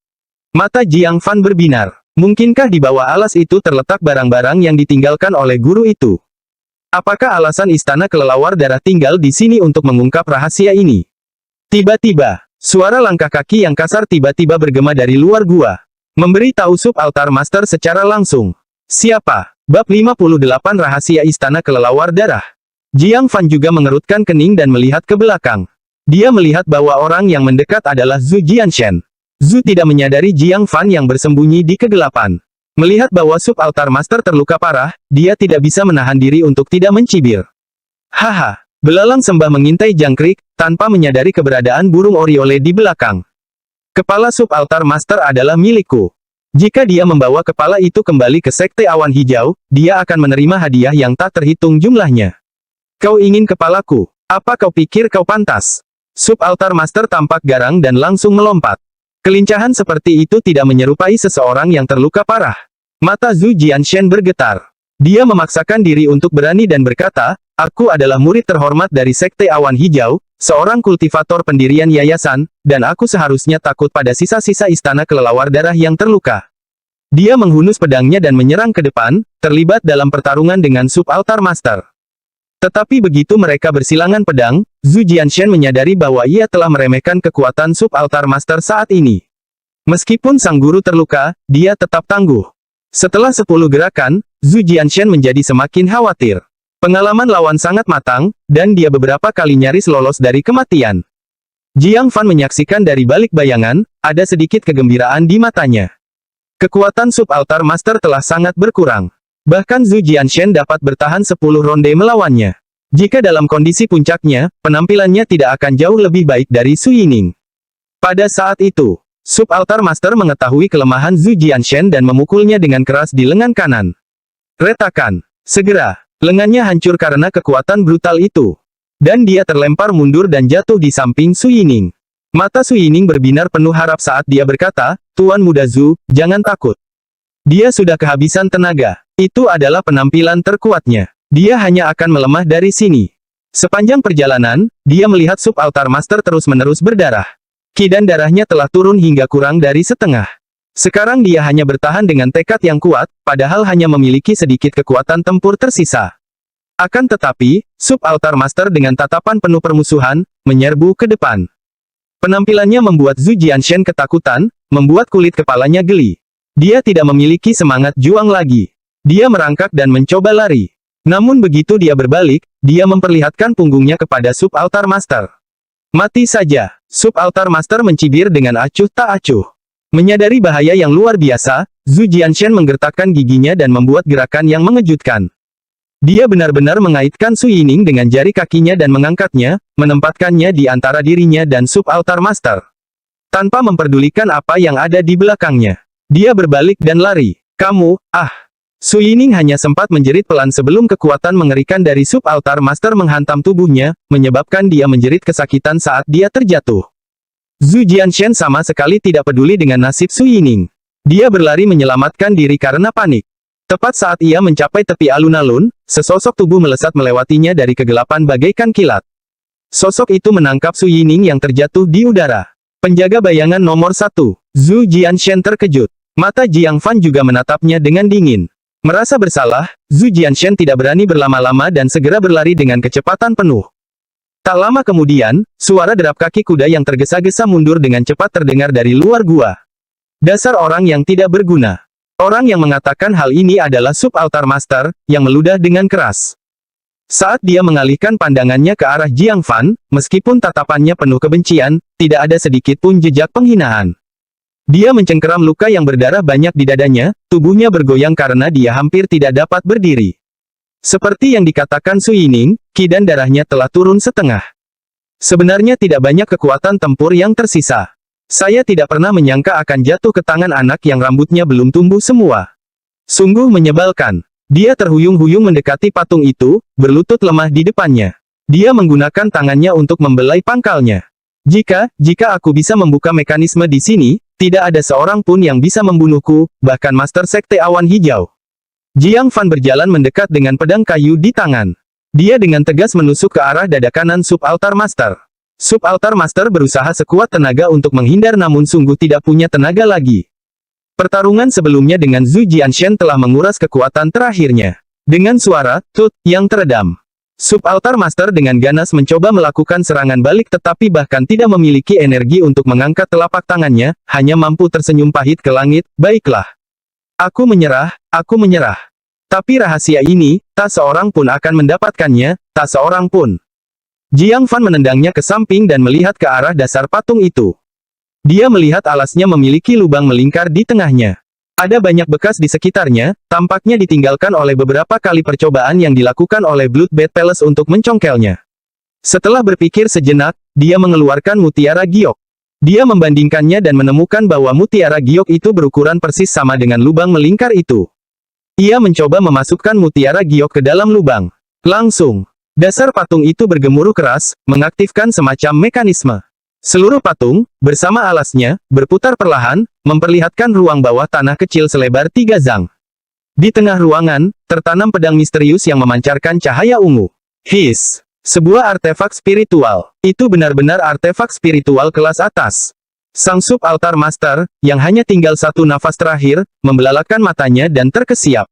Mata Jiang Fan berbinar. Mungkinkah di bawah alas itu terletak barang-barang yang ditinggalkan oleh guru itu? Apakah alasan istana kelelawar darah tinggal di sini untuk mengungkap rahasia ini? Tiba-tiba, suara langkah kaki yang kasar tiba-tiba bergema dari luar gua. Memberi tahu sub altar master secara langsung. Siapa? Bab 58 Rahasia Istana Kelelawar Darah. Jiang Fan juga mengerutkan kening dan melihat ke belakang. Dia melihat bahwa orang yang mendekat adalah Zhu Jianshen. Zhu tidak menyadari Jiang Fan yang bersembunyi di kegelapan. Melihat bahwa sub altar master terluka parah, dia tidak bisa menahan diri untuk tidak mencibir. Haha, belalang sembah mengintai jangkrik, tanpa menyadari keberadaan burung oriole di belakang. Kepala sub altar master adalah milikku. Jika dia membawa kepala itu kembali ke sekte awan hijau, dia akan menerima hadiah yang tak terhitung jumlahnya. Kau ingin kepalaku? Apa kau pikir kau pantas? Sub altar master tampak garang dan langsung melompat. Kelincahan seperti itu tidak menyerupai seseorang yang terluka parah. Mata Zhu Jianshen bergetar. Dia memaksakan diri untuk berani dan berkata, aku adalah murid terhormat dari sekte awan hijau, seorang kultivator pendirian yayasan, dan aku seharusnya takut pada sisa-sisa istana kelelawar darah yang terluka. Dia menghunus pedangnya dan menyerang ke depan, terlibat dalam pertarungan dengan sub altar master. Tetapi begitu mereka bersilangan pedang, Zhu Jianshen menyadari bahwa ia telah meremehkan kekuatan sub altar master saat ini. Meskipun sang guru terluka, dia tetap tangguh. Setelah 10 gerakan, Zhu Jianshen menjadi semakin khawatir. Pengalaman lawan sangat matang, dan dia beberapa kali nyaris lolos dari kematian. Jiang Fan menyaksikan dari balik bayangan, ada sedikit kegembiraan di matanya. Kekuatan sub altar master telah sangat berkurang. Bahkan Zhu Jianshen dapat bertahan 10 ronde melawannya. Jika dalam kondisi puncaknya, penampilannya tidak akan jauh lebih baik dari Su Yining. Pada saat itu, sub altar master mengetahui kelemahan Zhu Jianshen dan memukulnya dengan keras di lengan kanan. Retakan. Segera, lengannya hancur karena kekuatan brutal itu. Dan dia terlempar mundur dan jatuh di samping Su Yining. Mata Su Yining berbinar penuh harap saat dia berkata, Tuan Muda Zhu, jangan takut. Dia sudah kehabisan tenaga. Itu adalah penampilan terkuatnya. Dia hanya akan melemah dari sini. Sepanjang perjalanan, dia melihat sub altar master terus-menerus berdarah. Ki dan darahnya telah turun hingga kurang dari setengah. Sekarang dia hanya bertahan dengan tekad yang kuat, padahal hanya memiliki sedikit kekuatan tempur tersisa. Akan tetapi, sub altar master dengan tatapan penuh permusuhan, menyerbu ke depan. Penampilannya membuat Zhu Jianshen ketakutan, membuat kulit kepalanya geli. Dia tidak memiliki semangat juang lagi. Dia merangkak dan mencoba lari. Namun begitu dia berbalik, dia memperlihatkan punggungnya kepada sub altar master. Mati saja. Sub altar master mencibir dengan acuh tak acuh. Menyadari bahaya yang luar biasa, Zhu Jianshen menggertakkan giginya dan membuat gerakan yang mengejutkan. Dia benar-benar mengaitkan Su Yining dengan jari kakinya dan mengangkatnya, menempatkannya di antara dirinya dan sub altar master. Tanpa memperdulikan apa yang ada di belakangnya. Dia berbalik dan lari. Kamu, Su Yining hanya sempat menjerit pelan sebelum kekuatan mengerikan dari sub altar master menghantam tubuhnya, menyebabkan dia menjerit kesakitan saat dia terjatuh. Zhu Jianshen sama sekali tidak peduli dengan nasib Su Yining. Dia berlari menyelamatkan diri karena panik. Tepat saat ia mencapai tepi alun-alun, sesosok tubuh melesat melewatinya dari kegelapan bagaikan kilat. Sosok itu menangkap Su Yining yang terjatuh di udara. Penjaga bayangan nomor 1, Zhu Jianshen terkejut. Mata Jiang Fan juga menatapnya dengan dingin. Merasa bersalah, Zhu Jianshen tidak berani berlama-lama dan segera berlari dengan kecepatan penuh. Tak lama kemudian, suara derap kaki kuda yang tergesa-gesa mundur dengan cepat terdengar dari luar gua. Dasar orang yang tidak berguna. Orang yang mengatakan hal ini adalah Subaltar Master, yang meludah dengan keras. Saat dia mengalihkan pandangannya ke arah Jiang Fan, meskipun tatapannya penuh kebencian, tidak ada sedikit pun jejak penghinaan. Dia mencengkeram luka yang berdarah banyak di dadanya, tubuhnya bergoyang karena dia hampir tidak dapat berdiri. Seperti yang dikatakan Su Yining, ki dan darahnya telah turun setengah. Sebenarnya tidak banyak kekuatan tempur yang tersisa. Saya tidak pernah menyangka akan jatuh ke tangan anak yang rambutnya belum tumbuh semua. Sungguh menyebalkan. Dia terhuyung-huyung mendekati patung itu, berlutut lemah di depannya. Dia menggunakan tangannya untuk membelai pangkalnya. Jika aku bisa membuka mekanisme di sini, tidak ada seorang pun yang bisa membunuhku, bahkan Master Sekte Awan Hijau. Jiang Fan berjalan mendekat dengan pedang kayu di tangan. Dia dengan tegas menusuk ke arah dada kanan Subaltar Master. Subaltar Master berusaha sekuat tenaga untuk menghindar namun sungguh tidak punya tenaga lagi. Pertarungan sebelumnya dengan Zhu Jianshen telah menguras kekuatan terakhirnya. Dengan suara "tut" yang teredam, Subaltar Master dengan ganas mencoba melakukan serangan balik tetapi bahkan tidak memiliki energi untuk mengangkat telapak tangannya, hanya mampu tersenyum pahit ke langit. Baiklah. Aku menyerah. Tapi rahasia ini, tak seorang pun akan mendapatkannya, tak seorang pun. Jiang Fan menendangnya ke samping dan melihat ke arah dasar patung itu. Dia melihat alasnya memiliki lubang melingkar di tengahnya. Ada banyak bekas di sekitarnya, tampaknya ditinggalkan oleh beberapa kali percobaan yang dilakukan oleh Bloodbath Palace untuk mencongkelnya. Setelah berpikir sejenak, dia mengeluarkan mutiara giok. Dia membandingkannya dan menemukan bahwa mutiara giok itu berukuran persis sama dengan lubang melingkar itu. Ia mencoba memasukkan mutiara giok ke dalam lubang. Langsung, dasar patung itu bergemuruh keras, mengaktifkan semacam mekanisme. Seluruh patung, bersama alasnya, berputar perlahan, memperlihatkan ruang bawah tanah kecil selebar 3 zang. Di tengah ruangan, tertanam pedang misterius yang memancarkan cahaya ungu. His. Sebuah artefak spiritual. Itu benar-benar artefak spiritual kelas atas. Sang Subaltar Master, yang hanya tinggal satu nafas terakhir, membelalakkan matanya dan terkesiap.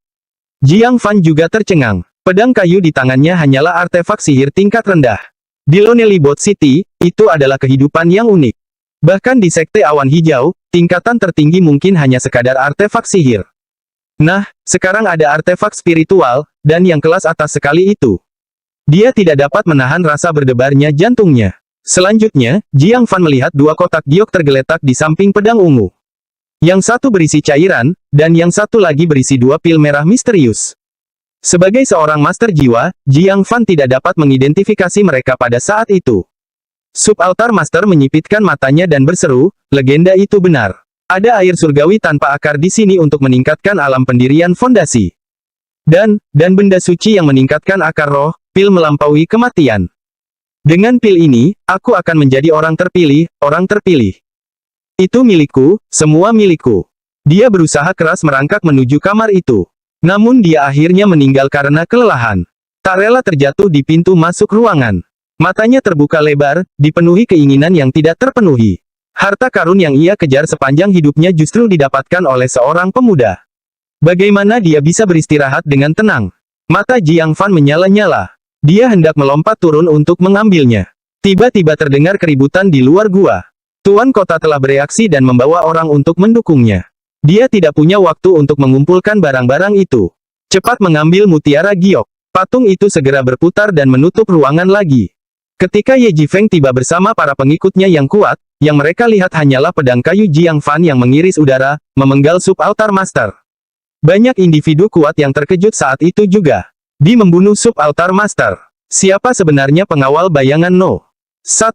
Jiang Fan juga tercengang. Pedang kayu di tangannya hanyalah artefak sihir tingkat rendah. Di Lonely Boat City, itu adalah kehidupan yang unik. Bahkan di Sekte Awan Hijau, tingkatan tertinggi mungkin hanya sekadar artefak sihir. Nah, sekarang ada artefak spiritual, dan yang kelas atas sekali itu. Dia tidak dapat menahan rasa berdebarnya jantungnya. Selanjutnya, Jiang Fan melihat 2 kotak giok tergeletak di samping pedang ungu. Yang satu berisi cairan, dan yang satu lagi berisi 2 pil merah misterius. Sebagai seorang master jiwa, Jiang Fan tidak dapat mengidentifikasi mereka pada saat itu. Subaltar Master menyipitkan matanya dan berseru, legenda itu benar. Ada air surgawi tanpa akar di sini untuk meningkatkan alam pendirian fondasi. Dan benda suci yang meningkatkan akar roh, pil melampaui kematian. Dengan pil ini, aku akan menjadi orang terpilih, orang terpilih. Itu milikku, semua milikku. Dia berusaha keras merangkak menuju kamar itu. Namun dia akhirnya meninggal karena kelelahan. Tak rela terjatuh di pintu masuk ruangan. Matanya terbuka lebar, dipenuhi keinginan yang tidak terpenuhi. Harta karun yang ia kejar sepanjang hidupnya justru didapatkan oleh seorang pemuda. Bagaimana dia bisa beristirahat dengan tenang? Mata Jiang Fan menyala-nyala. Dia hendak melompat turun untuk mengambilnya. Tiba-tiba terdengar keributan di luar gua. Tuan kota telah bereaksi dan membawa orang untuk mendukungnya. Dia tidak punya waktu untuk mengumpulkan barang-barang itu. Cepat mengambil mutiara giok. Patung itu segera berputar dan menutup ruangan lagi. Ketika Ye Jifeng tiba bersama para pengikutnya yang kuat, yang mereka lihat hanyalah pedang kayu Jiang Fan yang mengiris udara, memenggal Subaltar Master. Banyak individu kuat yang terkejut saat itu juga. Di membunuh Subaltar Master. Siapa sebenarnya pengawal bayangan No? 1.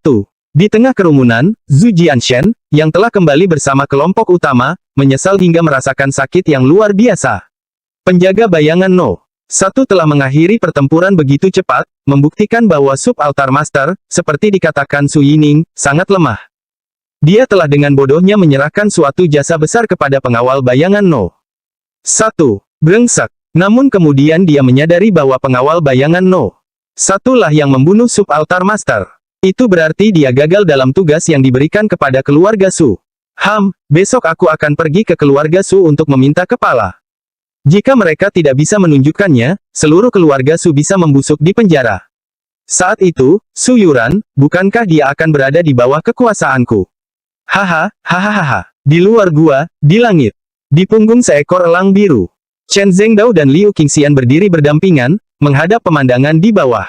Di tengah kerumunan, Zhu Jianshen, yang telah kembali bersama kelompok utama, menyesal hingga merasakan sakit yang luar biasa. Penjaga bayangan No. 1 telah mengakhiri pertempuran begitu cepat, membuktikan bahwa Subaltar Master, seperti dikatakan Su Yining, sangat lemah. Dia telah dengan bodohnya menyerahkan suatu jasa besar kepada pengawal bayangan No. 1. Brengsek. Namun kemudian dia menyadari bahwa pengawal bayangan No. 1 lah yang membunuh Subaltar Master. Itu berarti dia gagal dalam tugas yang diberikan kepada keluarga Su. Besok aku akan pergi ke keluarga Su untuk meminta kepala. Jika mereka tidak bisa menunjukkannya, seluruh keluarga Su bisa membusuk di penjara. Saat itu, Su Yuran, bukankah dia akan berada di bawah kekuasaanku? Hahaha. Di luar gua, di langit. Di punggung seekor elang biru. Chen Zhengdao dan Liu Qingxian berdiri berdampingan, menghadap pemandangan di bawah.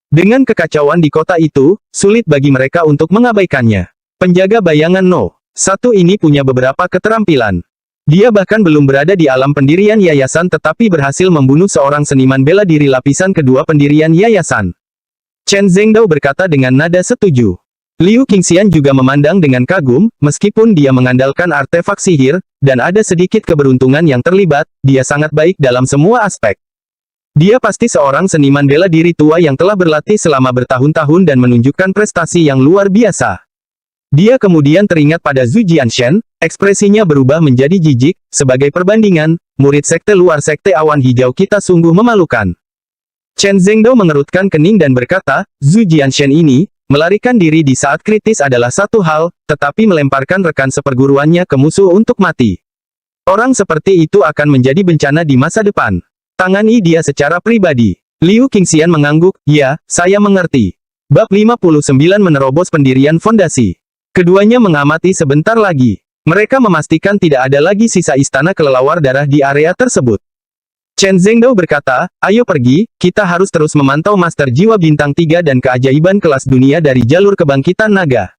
Dengan kekacauan di kota itu, sulit bagi mereka untuk mengabaikannya. Penjaga bayangan No. 1 ini punya beberapa keterampilan. Dia bahkan belum berada di alam pendirian yayasan tetapi berhasil membunuh seorang seniman bela diri lapisan kedua pendirian yayasan. Chen Zhengdao berkata dengan nada setuju. Liu Qingxian juga memandang dengan kagum, meskipun dia mengandalkan artefak sihir, dan ada sedikit keberuntungan yang terlibat, dia sangat baik dalam semua aspek. Dia pasti seorang seniman bela diri tua yang telah berlatih selama bertahun-tahun dan menunjukkan prestasi yang luar biasa. Dia kemudian teringat pada Zhu Jianshen, ekspresinya berubah menjadi jijik, sebagai perbandingan, murid sekte luar sekte awan hijau kita sungguh memalukan. Chen Zhengdao mengerutkan kening dan berkata, Zhu Jianshen ini, melarikan diri di saat kritis adalah satu hal, tetapi melemparkan rekan seperguruannya ke musuh untuk mati. Orang seperti itu akan menjadi bencana di masa depan. Tangani dia secara pribadi. Liu Qingxian mengangguk, ya, saya mengerti. Bab 59 menerobos pendirian fondasi. Keduanya mengamati sebentar lagi. Mereka memastikan tidak ada lagi sisa istana kelelawar darah di area tersebut. Chen Zhengdao berkata, ayo pergi, kita harus terus memantau Master Jiwa Bintang 3 dan keajaiban kelas dunia dari jalur kebangkitan naga.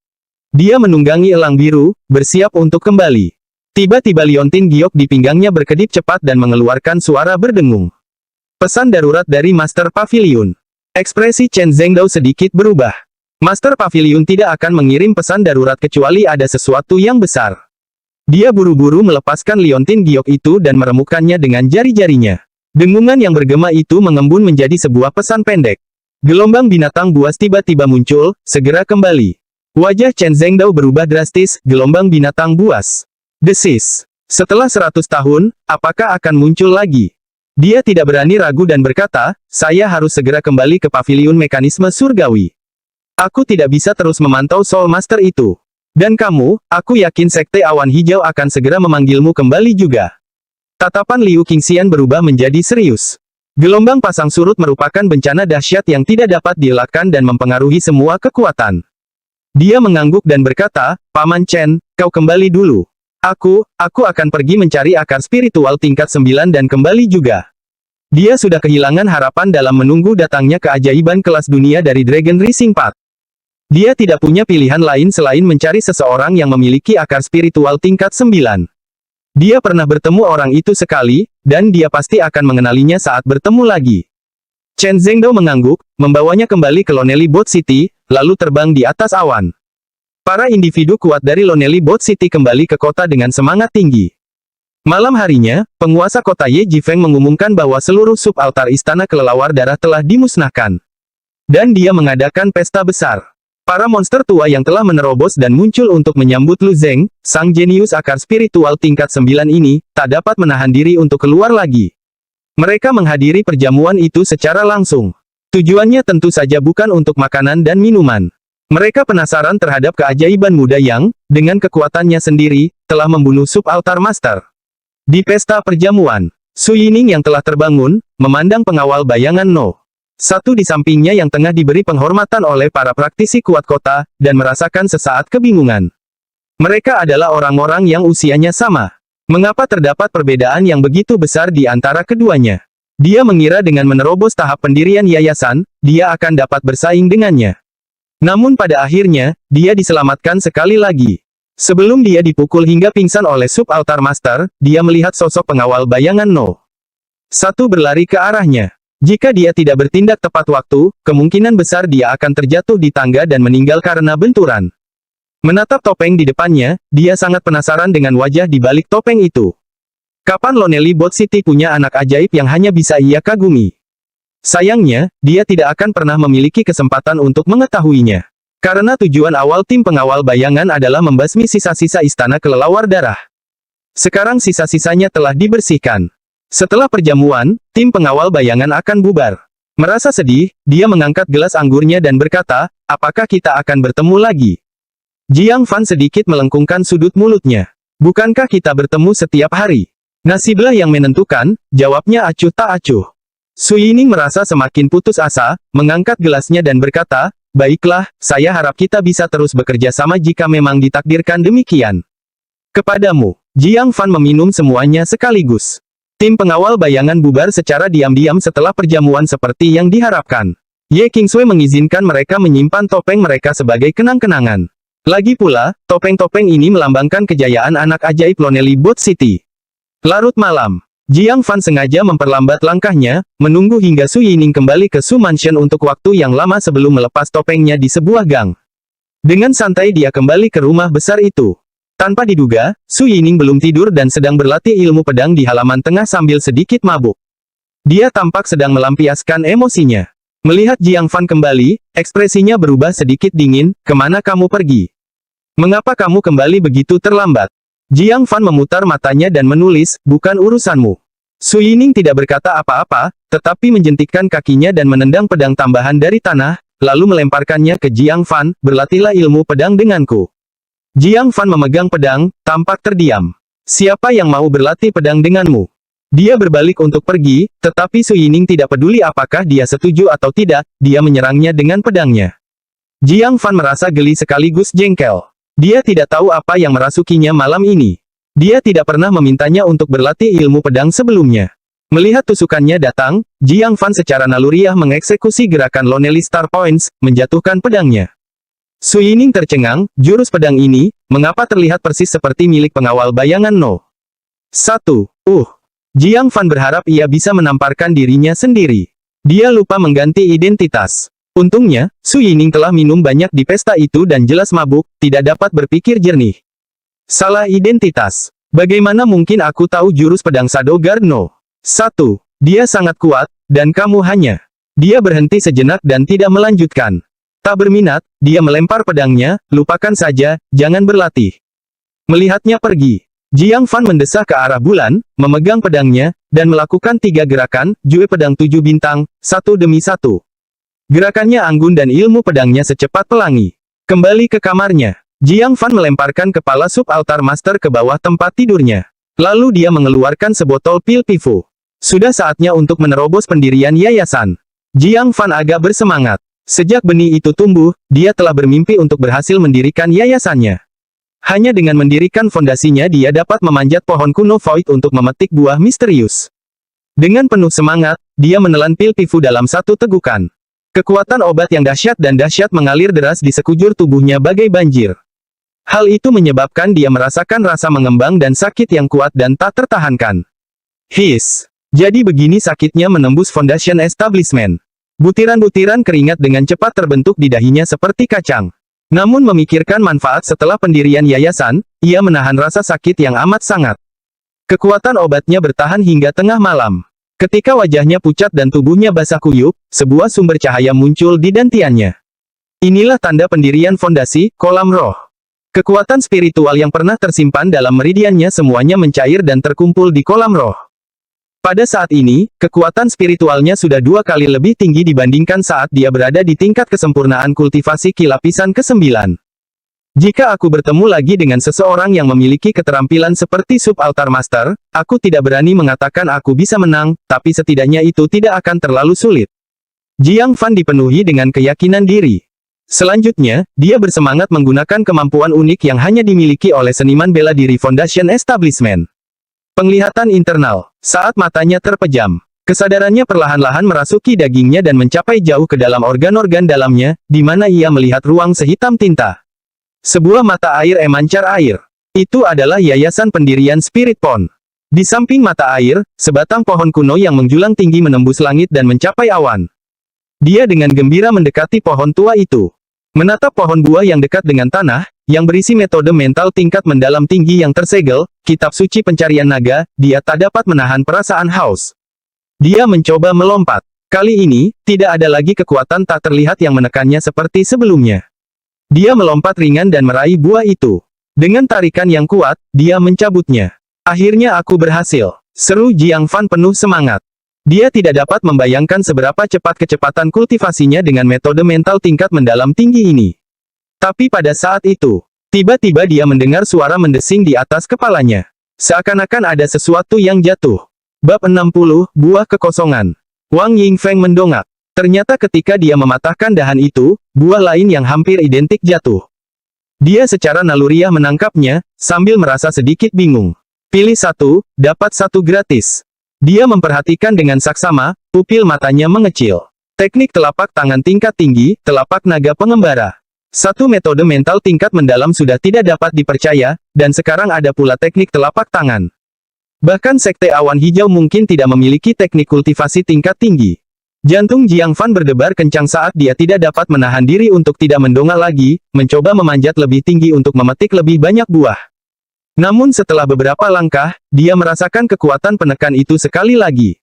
Dia menunggangi elang biru, bersiap untuk kembali. Tiba-tiba liontin giok di pinggangnya berkedip cepat dan mengeluarkan suara berdengung. Pesan darurat dari Master Pavilion. Ekspresi Chen Zhengdao sedikit berubah. Master Pavilion tidak akan mengirim pesan darurat kecuali ada sesuatu yang besar. Dia buru-buru melepaskan liontin giok itu dan meremukkannya dengan jari-jarinya. Dengungan yang bergema itu mengembun menjadi sebuah pesan pendek. Gelombang binatang buas tiba-tiba muncul, segera kembali. Wajah Chen Zhengdao berubah drastis, gelombang binatang buas. Desis. Setelah 100 tahun, apakah akan muncul lagi? Dia tidak berani ragu dan berkata, saya harus segera kembali ke pavilion mekanisme surgawi. Aku tidak bisa terus memantau Soul Master itu. Dan kamu, aku yakin Sekte Awan Hijau akan segera memanggilmu kembali juga. Tatapan Liu Qingxian berubah menjadi serius. Gelombang pasang surut merupakan bencana dahsyat yang tidak dapat dielakkan dan mempengaruhi semua kekuatan. Dia mengangguk dan berkata, Paman Chen, kau kembali dulu. Aku akan pergi mencari akar spiritual tingkat 9 dan kembali juga. Dia sudah kehilangan harapan dalam menunggu datangnya keajaiban kelas dunia dari Dragon Rising Path. Dia tidak punya pilihan lain selain mencari seseorang yang memiliki akar spiritual tingkat 9. Dia pernah bertemu orang itu sekali, dan dia pasti akan mengenalinya saat bertemu lagi. Chen Zhengdao mengangguk, membawanya kembali ke Lonely Boat City, lalu terbang di atas awan. Para individu kuat dari Lonely Boat City kembali ke kota dengan semangat tinggi. Malam harinya, penguasa kota Ye Jifeng mengumumkan bahwa seluruh subaltar istana kelelawar darah telah dimusnahkan. Dan dia mengadakan pesta besar. Para monster tua yang telah menerobos dan muncul untuk menyambut Lu Zeng, sang jenius akar spiritual tingkat 9 ini, tak dapat menahan diri untuk keluar lagi. Mereka menghadiri perjamuan itu secara langsung. Tujuannya tentu saja bukan untuk makanan dan minuman. Mereka penasaran terhadap keajaiban muda yang, dengan kekuatannya sendiri, telah membunuh subaltar master. Di pesta perjamuan, Su Yining yang telah terbangun, memandang pengawal bayangan No. 1 di sampingnya yang tengah diberi penghormatan oleh para praktisi kuat kota, dan merasakan sesaat kebingungan. Mereka adalah orang-orang yang usianya sama. Mengapa terdapat perbedaan yang begitu besar di antara keduanya? Dia mengira dengan menerobos tahap pendirian yayasan, dia akan dapat bersaing dengannya. Namun pada akhirnya, dia diselamatkan sekali lagi. Sebelum dia dipukul hingga pingsan oleh subaltar master, dia melihat sosok pengawal bayangan No. 1 berlari ke arahnya. Jika dia tidak bertindak tepat waktu, kemungkinan besar dia akan terjatuh di tangga dan meninggal karena benturan. Menatap topeng di depannya, dia sangat penasaran dengan wajah di balik topeng itu. Kapan Lonely Boat City punya anak ajaib yang hanya bisa ia kagumi? Sayangnya, dia tidak akan pernah memiliki kesempatan untuk mengetahuinya. Karena tujuan awal tim pengawal bayangan adalah membasmi sisa-sisa istana kelelawar darah. Sekarang sisa-sisanya telah dibersihkan. Setelah perjamuan, tim pengawal bayangan akan bubar. Merasa sedih, dia mengangkat gelas anggurnya dan berkata, apakah kita akan bertemu lagi? Jiang Fan sedikit melengkungkan sudut mulutnya. Bukankah kita bertemu setiap hari? Nasiblah yang menentukan, jawabnya acuh tak acuh. Su Yining merasa semakin putus asa, mengangkat gelasnya dan berkata, "Baiklah, saya harap kita bisa terus bekerja sama jika memang ditakdirkan demikian." "Kepadamu." Jiang Fan meminum semuanya sekaligus. Tim pengawal bayangan bubar secara diam-diam setelah perjamuan seperti yang diharapkan. Ye Qingsui mengizinkan mereka menyimpan topeng mereka sebagai kenang-kenangan. Lagi pula, topeng-topeng ini melambangkan kejayaan anak ajaib Lonely Boat City. Larut malam. Jiang Fan sengaja memperlambat langkahnya, menunggu hingga Su Yining kembali ke Su Mansion untuk waktu yang lama sebelum melepas topengnya di sebuah gang. Dengan santai dia kembali ke rumah besar itu. Tanpa diduga, Su Yining belum tidur dan sedang berlatih ilmu pedang di halaman tengah sambil sedikit mabuk. Dia tampak sedang melampiaskan emosinya. Melihat Jiang Fan kembali, ekspresinya berubah sedikit dingin. "Kemana kamu pergi? Mengapa kamu kembali begitu terlambat?" Jiang Fan memutar matanya dan menulis, "Bukan urusanmu." Su Yining tidak berkata apa-apa, tetapi menjentikkan kakinya dan menendang pedang tambahan dari tanah, lalu melemparkannya ke Jiang Fan, "Berlatihlah ilmu pedang denganku." Jiang Fan memegang pedang, tampak terdiam. "Siapa yang mau berlatih pedang denganmu?" Dia berbalik untuk pergi, tetapi Su Yining tidak peduli apakah dia setuju atau tidak, dia menyerangnya dengan pedangnya. Jiang Fan merasa geli sekaligus jengkel. Dia tidak tahu apa yang merasukinya malam ini. Dia tidak pernah memintanya untuk berlatih ilmu pedang sebelumnya. Melihat tusukannya datang, Jiang Fan secara naluriah mengeksekusi gerakan Lonely Star Points, menjatuhkan pedangnya. Su Yining tercengang, jurus pedang ini, mengapa terlihat persis seperti milik pengawal bayangan No. 1. Jiang Fan berharap ia bisa menamparkan dirinya sendiri. Dia lupa mengganti identitas. Untungnya, Su Yining telah minum banyak di pesta itu dan jelas mabuk, tidak dapat berpikir jernih. Salah identitas. Bagaimana mungkin aku tahu jurus pedang Sadogar No. 1. Dia sangat kuat, dan kamu hanya. Dia berhenti sejenak dan tidak melanjutkan. Tak berminat, dia melempar pedangnya, "Lupakan saja, jangan berlatih." Melihatnya pergi, Jiang Fan mendesah ke arah bulan, memegang pedangnya, dan melakukan 3 gerakan, Jue Pedang 7 Bintang, satu demi satu. Gerakannya anggun dan ilmu pedangnya secepat pelangi. Kembali ke kamarnya, Jiang Fan melemparkan kepala sub-altar master ke bawah tempat tidurnya. Lalu dia mengeluarkan sebotol pil pifu. Sudah saatnya untuk menerobos pendirian yayasan. Jiang Fan agak bersemangat. Sejak benih itu tumbuh, dia telah bermimpi untuk berhasil mendirikan yayasannya. Hanya dengan mendirikan fondasinya dia dapat memanjat pohon kuno Void untuk memetik buah misterius. Dengan penuh semangat, dia menelan pil pifu dalam satu tegukan. Kekuatan obat yang dahsyat dan dahsyat mengalir deras di sekujur tubuhnya bagai banjir. Hal itu menyebabkan dia merasakan rasa mengembang dan sakit yang kuat dan tak tertahankan. His. Jadi begini sakitnya menembus Foundation Establishment. Butiran-butiran keringat dengan cepat terbentuk di dahinya seperti kacang. Namun memikirkan manfaat setelah pendirian yayasan, ia menahan rasa sakit yang amat sangat. Kekuatan obatnya bertahan hingga tengah malam. Ketika wajahnya pucat dan tubuhnya basah kuyup, sebuah sumber cahaya muncul di dantiannya. Inilah tanda pendirian fondasi, kolam roh. Kekuatan spiritual yang pernah tersimpan dalam meridiannya semuanya mencair dan terkumpul di kolam roh. Pada saat ini, kekuatan spiritualnya sudah 2 kali lebih tinggi dibandingkan saat dia berada di tingkat kesempurnaan kultivasi Ki lapisan ke-9. Jika aku bertemu lagi dengan seseorang yang memiliki keterampilan seperti sub-altar master, aku tidak berani mengatakan aku bisa menang, tapi setidaknya itu tidak akan terlalu sulit. Jiang Fan dipenuhi dengan keyakinan diri. Selanjutnya, dia bersemangat menggunakan kemampuan unik yang hanya dimiliki oleh seniman bela diri Foundation Establishment. Penglihatan internal. Saat matanya terpejam, kesadarannya perlahan-lahan merasuki dagingnya dan mencapai jauh ke dalam organ-organ dalamnya, di mana ia melihat ruang sehitam tinta. Sebuah mata air emancar air. Itu adalah yayasan pendirian Spirit Pond. Di samping mata air, sebatang pohon kuno yang menjulang tinggi menembus langit dan mencapai awan. Dia dengan gembira mendekati pohon tua itu. Menatap pohon buah yang dekat dengan tanah, yang berisi metode mental tingkat mendalam tinggi yang tersegel, kitab suci pencarian naga, dia tak dapat menahan perasaan haus. Dia mencoba melompat. Kali ini, tidak ada lagi kekuatan tak terlihat yang menekannya seperti sebelumnya. Dia melompat ringan dan meraih buah itu. Dengan tarikan yang kuat, dia mencabutnya. Akhirnya aku berhasil, seru Jiang Fan penuh semangat. Dia tidak dapat membayangkan seberapa cepat kecepatan kultivasinya dengan metode mental tingkat mendalam tinggi ini. Tapi pada saat itu, tiba-tiba dia mendengar suara mendesing di atas kepalanya. Seakan-akan ada sesuatu yang jatuh. Bab 60, Buah Kekosongan. Wang Yingfeng mendongak. Ternyata ketika dia mematahkan dahan itu, buah lain yang hampir identik jatuh. Dia secara naluriah menangkapnya, sambil merasa sedikit bingung. Pilih satu, dapat satu gratis. Dia memperhatikan dengan saksama, pupil matanya mengecil. Teknik telapak tangan tingkat tinggi, telapak naga pengembara. Satu metode mental tingkat mendalam sudah tidak dapat dipercaya, dan sekarang ada pula teknik telapak tangan. Bahkan Sekte Awan Hijau mungkin tidak memiliki teknik kultivasi tingkat tinggi. Jantung Jiang Fan berdebar kencang saat dia tidak dapat menahan diri untuk tidak mendongak lagi, mencoba memanjat lebih tinggi untuk memetik lebih banyak buah. Namun setelah beberapa langkah, dia merasakan kekuatan penekan itu sekali lagi.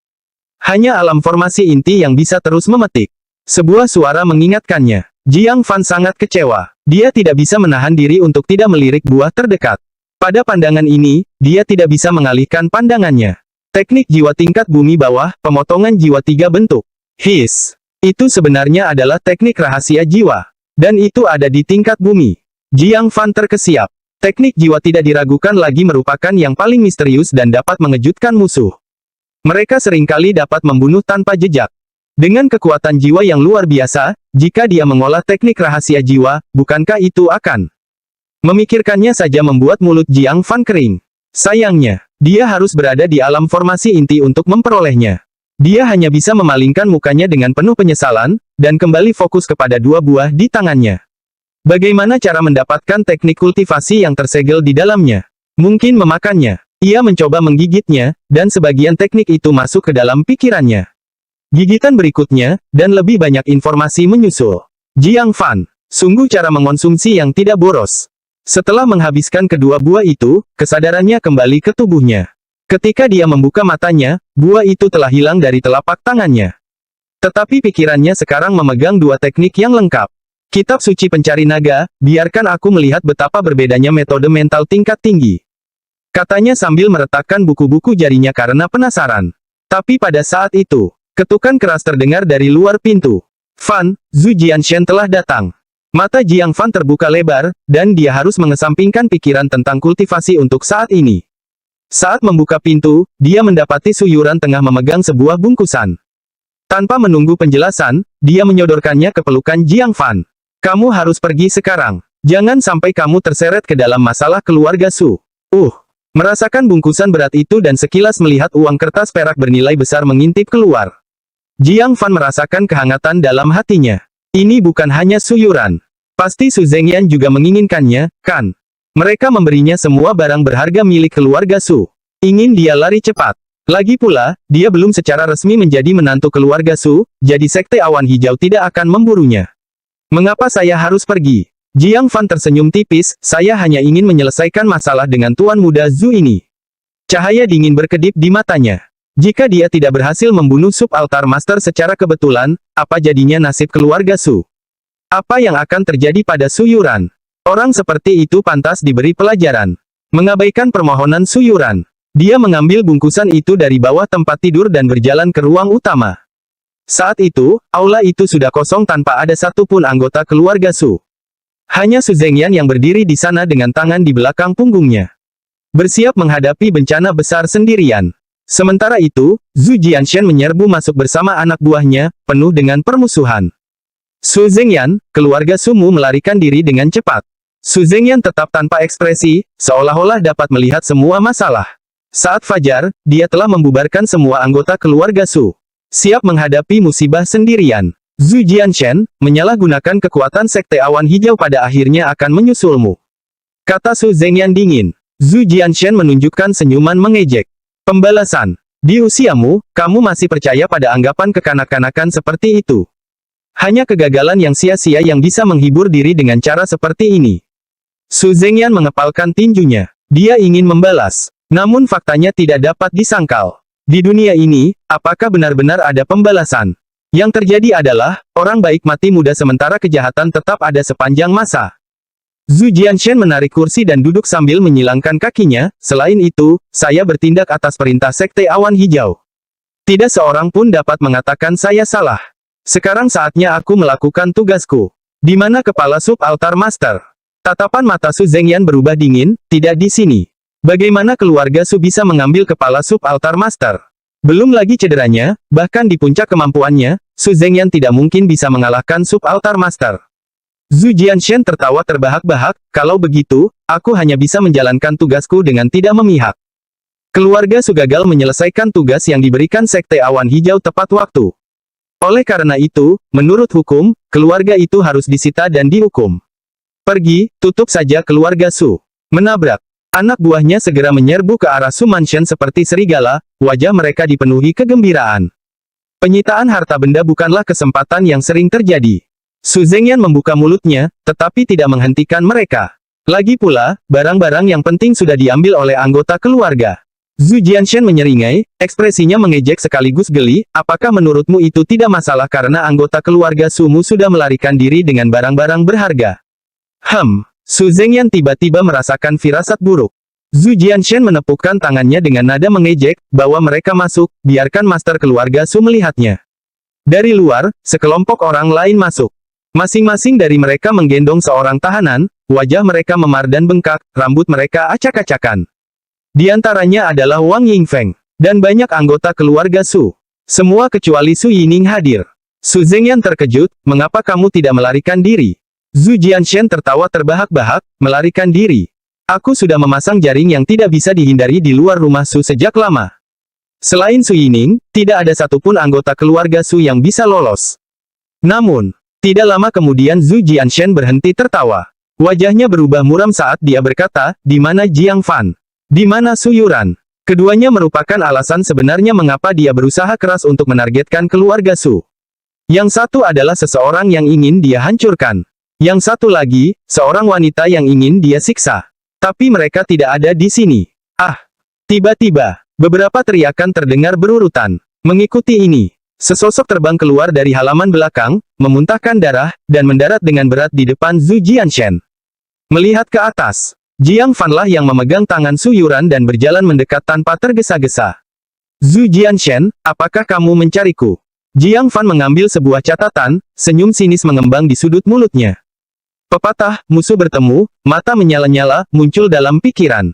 Hanya alam formasi inti yang bisa terus memetik. Sebuah suara mengingatkannya. Jiang Fan sangat kecewa. Dia tidak bisa menahan diri untuk tidak melirik buah terdekat. Pada pandangan ini, dia tidak bisa mengalihkan pandangannya. Teknik jiwa tingkat bumi bawah, pemotongan jiwa 3 bentuk. Itu sebenarnya adalah teknik rahasia jiwa. Dan itu ada di tingkat bumi. Jiang Fan terkesiap. Teknik jiwa tidak diragukan lagi merupakan yang paling misterius dan dapat mengejutkan musuh. Mereka seringkali dapat membunuh tanpa jejak. Dengan kekuatan jiwa yang luar biasa, jika dia mengolah teknik rahasia jiwa, bukankah itu akan memikirkannya saja membuat mulut Jiang Fan kering. Sayangnya, dia harus berada di alam formasi inti untuk memperolehnya. Dia hanya bisa memalingkan mukanya dengan penuh penyesalan, dan kembali fokus kepada dua buah di tangannya. Bagaimana cara mendapatkan teknik kultivasi yang tersegel di dalamnya? Mungkin memakannya. Ia mencoba menggigitnya, dan sebagian teknik itu masuk ke dalam pikirannya. Gigitan berikutnya, dan lebih banyak informasi menyusul. Jiang Fan, sungguh cara mengonsumsi yang tidak boros. Setelah menghabiskan kedua buah itu, kesadarannya kembali ke tubuhnya. Ketika dia membuka matanya, buah itu telah hilang dari telapak tangannya. Tetapi pikirannya sekarang memegang dua teknik yang lengkap. Kitab Suci Pencari Naga, biarkan aku melihat betapa berbedanya metode mental tingkat tinggi. Katanya sambil meretakkan buku-buku jarinya karena penasaran. Tapi pada saat itu, ketukan keras terdengar dari luar pintu. Fan, Zhu Jianshen telah datang. Mata Jiang Fan terbuka lebar, dan dia harus mengesampingkan pikiran tentang kultivasi untuk saat ini. Saat membuka pintu, dia mendapati Su Yuran tengah memegang sebuah bungkusan. Tanpa menunggu penjelasan, dia menyodorkannya ke pelukan Jiang Fan. Kamu harus pergi sekarang. Jangan sampai kamu terseret ke dalam masalah keluarga Su. Merasakan bungkusan berat itu dan sekilas melihat uang kertas perak bernilai besar mengintip keluar. Jiang Fan merasakan kehangatan dalam hatinya. Ini bukan hanya Su Yuran. Pasti Su Zengyan juga menginginkannya, kan? Mereka memberinya semua barang berharga milik keluarga Su. Ingin dia lari cepat. Lagi pula, dia belum secara resmi menjadi menantu keluarga Su, jadi Sekte Awan Hijau tidak akan memburunya. Mengapa saya harus pergi? Jiang Fan tersenyum tipis, saya hanya ingin menyelesaikan masalah dengan tuan muda Zhu ini. Cahaya dingin berkedip di matanya. Jika dia tidak berhasil membunuh Sub-Altar Master secara kebetulan, apa jadinya nasib keluarga Su? Apa yang akan terjadi pada Su Yuran? Orang seperti itu pantas diberi pelajaran. Mengabaikan permohonan Su Yuran, dia mengambil bungkusan itu dari bawah tempat tidur dan berjalan ke ruang utama. Saat itu, aula itu sudah kosong tanpa ada satupun anggota keluarga Su. Hanya Su Zengyan yang berdiri di sana dengan tangan di belakang punggungnya. Bersiap menghadapi bencana besar sendirian. Sementara itu, Zhu Jianshen menyerbu masuk bersama anak buahnya, penuh dengan permusuhan. Su Zengyan, keluarga Sumu melarikan diri dengan cepat. Su Zengyan tetap tanpa ekspresi, seolah-olah dapat melihat semua masalah. Saat fajar, dia telah membubarkan semua anggota keluarga Su. Siap menghadapi musibah sendirian. Zhu Jianshen, menyalahgunakan kekuatan Sekte Awan Hijau pada akhirnya akan menyusulmu. Kata Su Zengyan dingin. Zhu Jianshen menunjukkan senyuman mengejek. Pembalasan. Di usiamu, kamu masih percaya pada anggapan kekanak-kanakan seperti itu. Hanya kegagalan yang sia-sia yang bisa menghibur diri dengan cara seperti ini. Su Zengyan mengepalkan tinjunya. Dia ingin membalas. Namun faktanya tidak dapat disangkal. Di dunia ini, apakah benar-benar ada pembalasan? Yang terjadi adalah, orang baik mati muda sementara kejahatan tetap ada sepanjang masa. Zhu Jianshen menarik kursi dan duduk sambil menyilangkan kakinya, selain itu, saya bertindak atas perintah Sekte Awan Hijau. Tidak seorang pun dapat mengatakan saya salah. Sekarang saatnya aku melakukan tugasku. Di mana kepala Sub-Altar Master? Tatapan mata Su Zengyan berubah dingin, tidak di sini. Bagaimana keluarga Su bisa mengambil kepala Sub-Altar Master? Belum lagi cederanya, bahkan di puncak kemampuannya, Su Zengyan tidak mungkin bisa mengalahkan Sub-Altar Master. Zhu Jianshen tertawa terbahak-bahak, kalau begitu, aku hanya bisa menjalankan tugasku dengan tidak memihak. Keluarga Su gagal menyelesaikan tugas yang diberikan Sekte Awan Hijau tepat waktu. Oleh karena itu, menurut hukum, keluarga itu harus disita dan dihukum. Pergi, tutup saja keluarga Su. Menabrak. Anak buahnya segera menyerbu ke arah Su Mansion seperti serigala, wajah mereka dipenuhi kegembiraan. Penyitaan harta benda bukanlah kesempatan yang sering terjadi. Su Zengyan membuka mulutnya, tetapi tidak menghentikan mereka. Lagi pula, barang-barang yang penting sudah diambil oleh anggota keluarga. Zhu Jianshen menyeringai, ekspresinya mengejek sekaligus geli, apakah menurutmu itu tidak masalah karena anggota keluarga Sumu sudah melarikan diri dengan barang-barang berharga? Su Zengyan tiba-tiba merasakan firasat buruk. Zhu Jianshen menepukkan tangannya dengan nada mengejek, bawa mereka masuk, biarkan master keluarga Su melihatnya. Dari luar, sekelompok orang lain masuk. Masing-masing dari mereka menggendong seorang tahanan, wajah mereka memar dan bengkak, rambut mereka acak-acakan. Di antaranya adalah Wang Yingfeng, dan banyak anggota keluarga Su. Semua kecuali Su Yining hadir. Su Zengyan terkejut, mengapa kamu tidak melarikan diri? Zhu Jianshen tertawa terbahak-bahak, melarikan diri. Aku sudah memasang jaring yang tidak bisa dihindari di luar rumah Su sejak lama. Selain Su Yining, tidak ada satupun anggota keluarga Su yang bisa lolos. Namun, tidak lama kemudian Zhu Jianshen berhenti tertawa. Wajahnya berubah muram saat dia berkata, di mana Jiang Fan? Di mana Su Yuran? Keduanya merupakan alasan sebenarnya mengapa dia berusaha keras untuk menargetkan keluarga Su. Yang satu adalah seseorang yang ingin dia hancurkan. Yang satu lagi, seorang wanita yang ingin dia siksa. Tapi mereka tidak ada di sini. Tiba-tiba, beberapa teriakan terdengar berurutan. Mengikuti ini, sesosok terbang keluar dari halaman belakang, memuntahkan darah, dan mendarat dengan berat di depan Zhu Jianshen. Melihat ke atas, Jiang Fan lah yang memegang tangan Su Yuran dan berjalan mendekat tanpa tergesa-gesa. Zhu Jianshen, apakah kamu mencariku? Jiang Fan mengambil sebuah catatan, senyum sinis mengembang di sudut mulutnya. Pepatah, musuh bertemu, mata menyala-nyala, muncul dalam pikiran.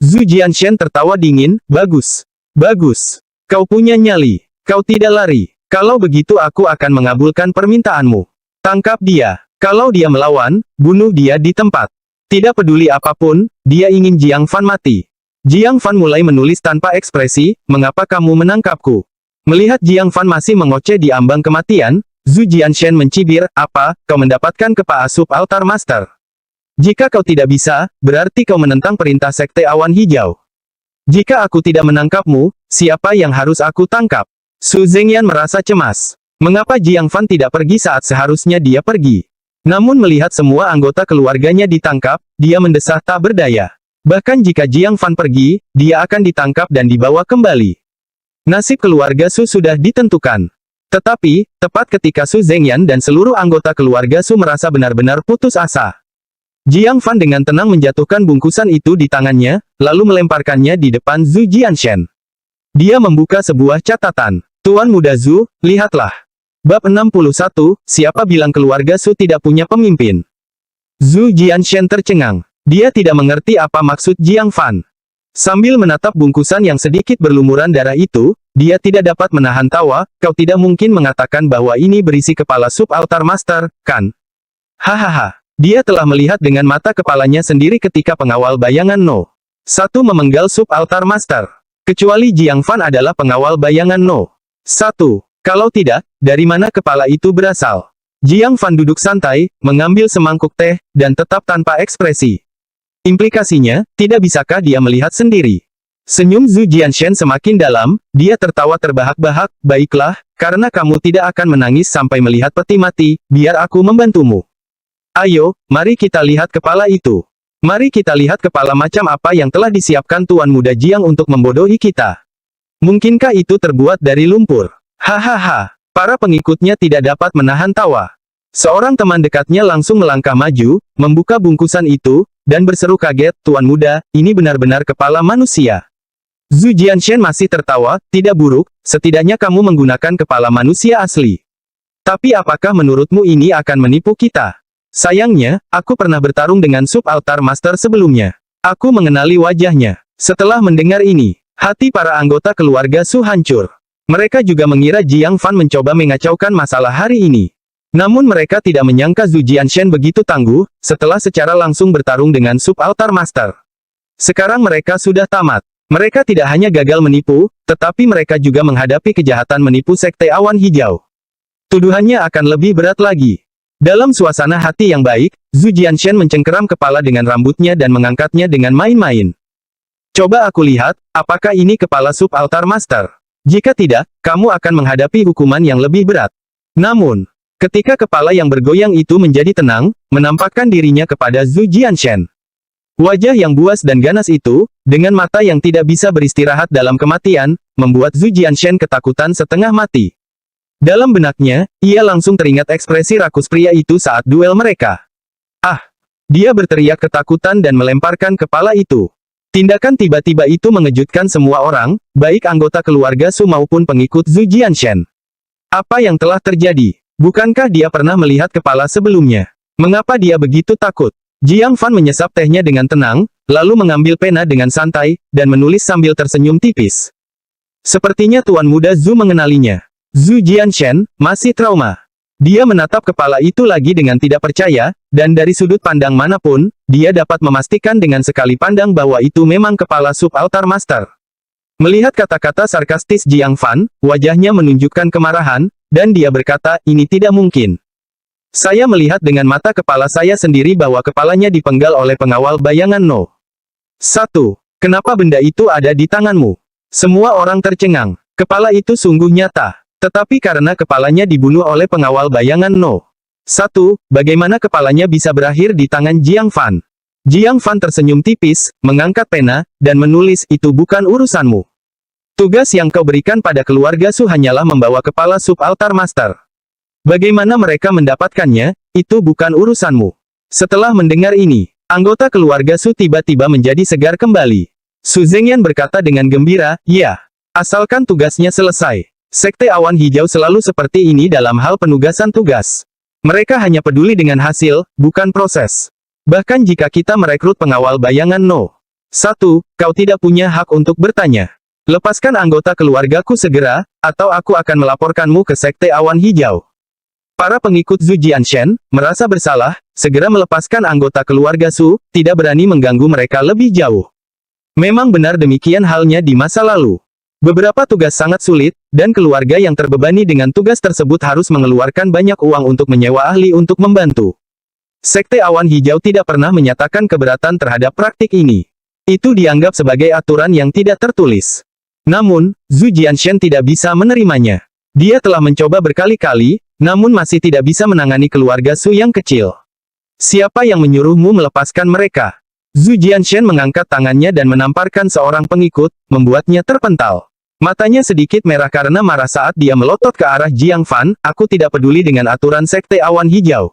Zhu Jianshen tertawa dingin, bagus. Bagus. Kau punya nyali. Kau tidak lari. Kalau begitu aku akan mengabulkan permintaanmu. Tangkap dia. Kalau dia melawan, bunuh dia di tempat. Tidak peduli apapun, dia ingin Jiang Fan mati. Jiang Fan mulai menulis tanpa ekspresi, mengapa kamu menangkapku? Melihat Jiang Fan masih mengoceh di ambang kematian, Zhu Jianshen mencibir, apa, kau mendapatkan kepa Sub Altar Master? Jika kau tidak bisa, berarti kau menentang perintah Sekte Awan Hijau. Jika aku tidak menangkapmu, siapa yang harus aku tangkap? Su Zengyan merasa cemas. Mengapa Jiang Fan tidak pergi saat seharusnya dia pergi? Namun melihat semua anggota keluarganya ditangkap, dia mendesah tak berdaya. Bahkan jika Jiang Fan pergi, dia akan ditangkap dan dibawa kembali. Nasib keluarga Su sudah ditentukan. Tetapi, tepat ketika Su Zengyan dan seluruh anggota keluarga Su merasa benar-benar putus asa, Jiang Fan dengan tenang menjatuhkan bungkusan itu di tangannya, lalu melemparkannya di depan Zhu Jianshen. Dia membuka sebuah catatan. Tuan Muda Zhu, lihatlah. Bab 61, siapa bilang keluarga Su tidak punya pemimpin? Zhu Jianshen tercengang. Dia tidak mengerti apa maksud Jiang Fan. Sambil menatap bungkusan yang sedikit berlumuran darah itu, dia tidak dapat menahan tawa, kau tidak mungkin mengatakan bahwa ini berisi kepala Sub Altar Master, kan? Hahaha. Dia telah melihat dengan mata kepalanya sendiri ketika pengawal bayangan No. 1 memenggal Sub Altar Master. Kecuali Jiang Fan adalah pengawal bayangan No. 1. Kalau tidak, dari mana kepala itu berasal? Jiang Fan duduk santai, mengambil semangkuk teh, dan tetap tanpa ekspresi. Implikasinya, tidak bisakah dia melihat sendiri? Senyum Zhu Jianshen semakin dalam, dia tertawa terbahak-bahak, baiklah, karena kamu tidak akan menangis sampai melihat peti mati, biar aku membantumu. Ayo, mari kita lihat kepala itu. Mari kita lihat kepala macam apa yang telah disiapkan Tuan Muda Jiang untuk membodohi kita. Mungkinkah itu terbuat dari lumpur? Hahaha. Para pengikutnya tidak dapat menahan tawa. Seorang teman dekatnya langsung melangkah maju, membuka bungkusan itu, dan berseru kaget, Tuan Muda, ini benar-benar kepala manusia. Zhu Jianshen masih tertawa, tidak buruk, setidaknya kamu menggunakan kepala manusia asli. Tapi apakah menurutmu ini akan menipu kita? Sayangnya, aku pernah bertarung dengan Sub Altar Master sebelumnya. Aku mengenali wajahnya. Setelah mendengar ini, Hati para anggota keluarga Su hancur. Mereka juga mengira Jiang Fan mencoba mengacaukan masalah hari ini. Namun mereka tidak menyangka Zhu Jianshan begitu tangguh, setelah secara langsung bertarung dengan Sub-Altar Master. Sekarang mereka sudah tamat. Mereka tidak hanya gagal menipu, tetapi mereka juga menghadapi kejahatan menipu Sekte Awan Hijau. Tuduhannya akan lebih berat lagi. Dalam suasana hati yang baik, Zhu Jianshan mencengkeram kepala dengan rambutnya dan mengangkatnya dengan main-main. Coba aku lihat, apakah ini kepala Sub-Altar Master? Jika tidak, kamu akan menghadapi hukuman yang lebih berat. Namun, ketika kepala yang bergoyang itu menjadi tenang, menampakkan dirinya kepada Zhu Jianshan. Wajah yang buas dan ganas itu, dengan mata yang tidak bisa beristirahat dalam kematian, membuat Zhu Jianshan ketakutan setengah mati. Dalam benaknya, ia langsung teringat ekspresi rakus pria itu saat duel mereka. Ah! Dia berteriak ketakutan dan melemparkan kepala itu. Tindakan tiba-tiba itu mengejutkan semua orang, baik anggota keluarga Su maupun pengikut Zhu Jianshan. Apa yang telah terjadi? Bukankah dia pernah melihat kepala sebelumnya? Mengapa dia begitu takut? Jiang Fan menyesap tehnya dengan tenang, lalu mengambil pena dengan santai, dan menulis sambil tersenyum tipis. Sepertinya Tuan Muda Zhu mengenalinya. Zhu Jianshan masih trauma. Dia menatap kepala itu lagi dengan tidak percaya, dan dari sudut pandang manapun, dia dapat memastikan dengan sekali pandang bahwa itu memang kepala Sub-Altar Master. Melihat kata-kata sarkastis Jiang Fan, wajahnya menunjukkan kemarahan, dan dia berkata, ini tidak mungkin. Saya melihat dengan mata kepala saya sendiri bahwa kepalanya dipenggal oleh pengawal bayangan No. 1. Kenapa benda itu ada di tanganmu? Semua orang tercengang. Kepala itu sungguh nyata. Tetapi karena kepalanya dibunuh oleh pengawal bayangan No. 1, bagaimana kepalanya bisa berakhir di tangan Jiang Fan? Jiang Fan tersenyum tipis, mengangkat pena, dan menulis, itu bukan urusanmu. Tugas yang kau berikan pada keluarga Su hanyalah membawa kepala Sub-Altar Master. Bagaimana mereka mendapatkannya, itu bukan urusanmu. Setelah mendengar ini, anggota keluarga Su tiba-tiba menjadi segar kembali. Su Zengyan berkata dengan gembira, ya, asalkan tugasnya selesai. Sekte Awan Hijau selalu seperti ini dalam hal penugasan tugas. Mereka hanya peduli dengan hasil, bukan proses. Bahkan jika kita merekrut pengawal bayangan No. 1, kau tidak punya hak untuk bertanya. Lepaskan anggota keluargaku segera, atau aku akan melaporkanmu ke Sekte Awan Hijau. Para pengikut Zhu Jianshan merasa bersalah, segera melepaskan anggota keluarga Su, tidak berani mengganggu mereka lebih jauh. Memang benar demikian halnya di masa lalu. Beberapa tugas sangat sulit, dan keluarga yang terbebani dengan tugas tersebut harus mengeluarkan banyak uang untuk menyewa ahli untuk membantu. Sekte Awan Hijau tidak pernah menyatakan keberatan terhadap praktik ini. Itu dianggap sebagai aturan yang tidak tertulis. Namun, Zhu Jianshan tidak bisa menerimanya. Dia telah mencoba berkali-kali, namun masih tidak bisa menangani keluarga Su yang kecil. Siapa yang menyuruhmu melepaskan mereka? Zhu Jianshan mengangkat tangannya dan menamparkan seorang pengikut, membuatnya terpental. Matanya sedikit merah karena marah saat dia melotot ke arah Jiang Fan, aku tidak peduli dengan aturan Sekte Awan Hijau.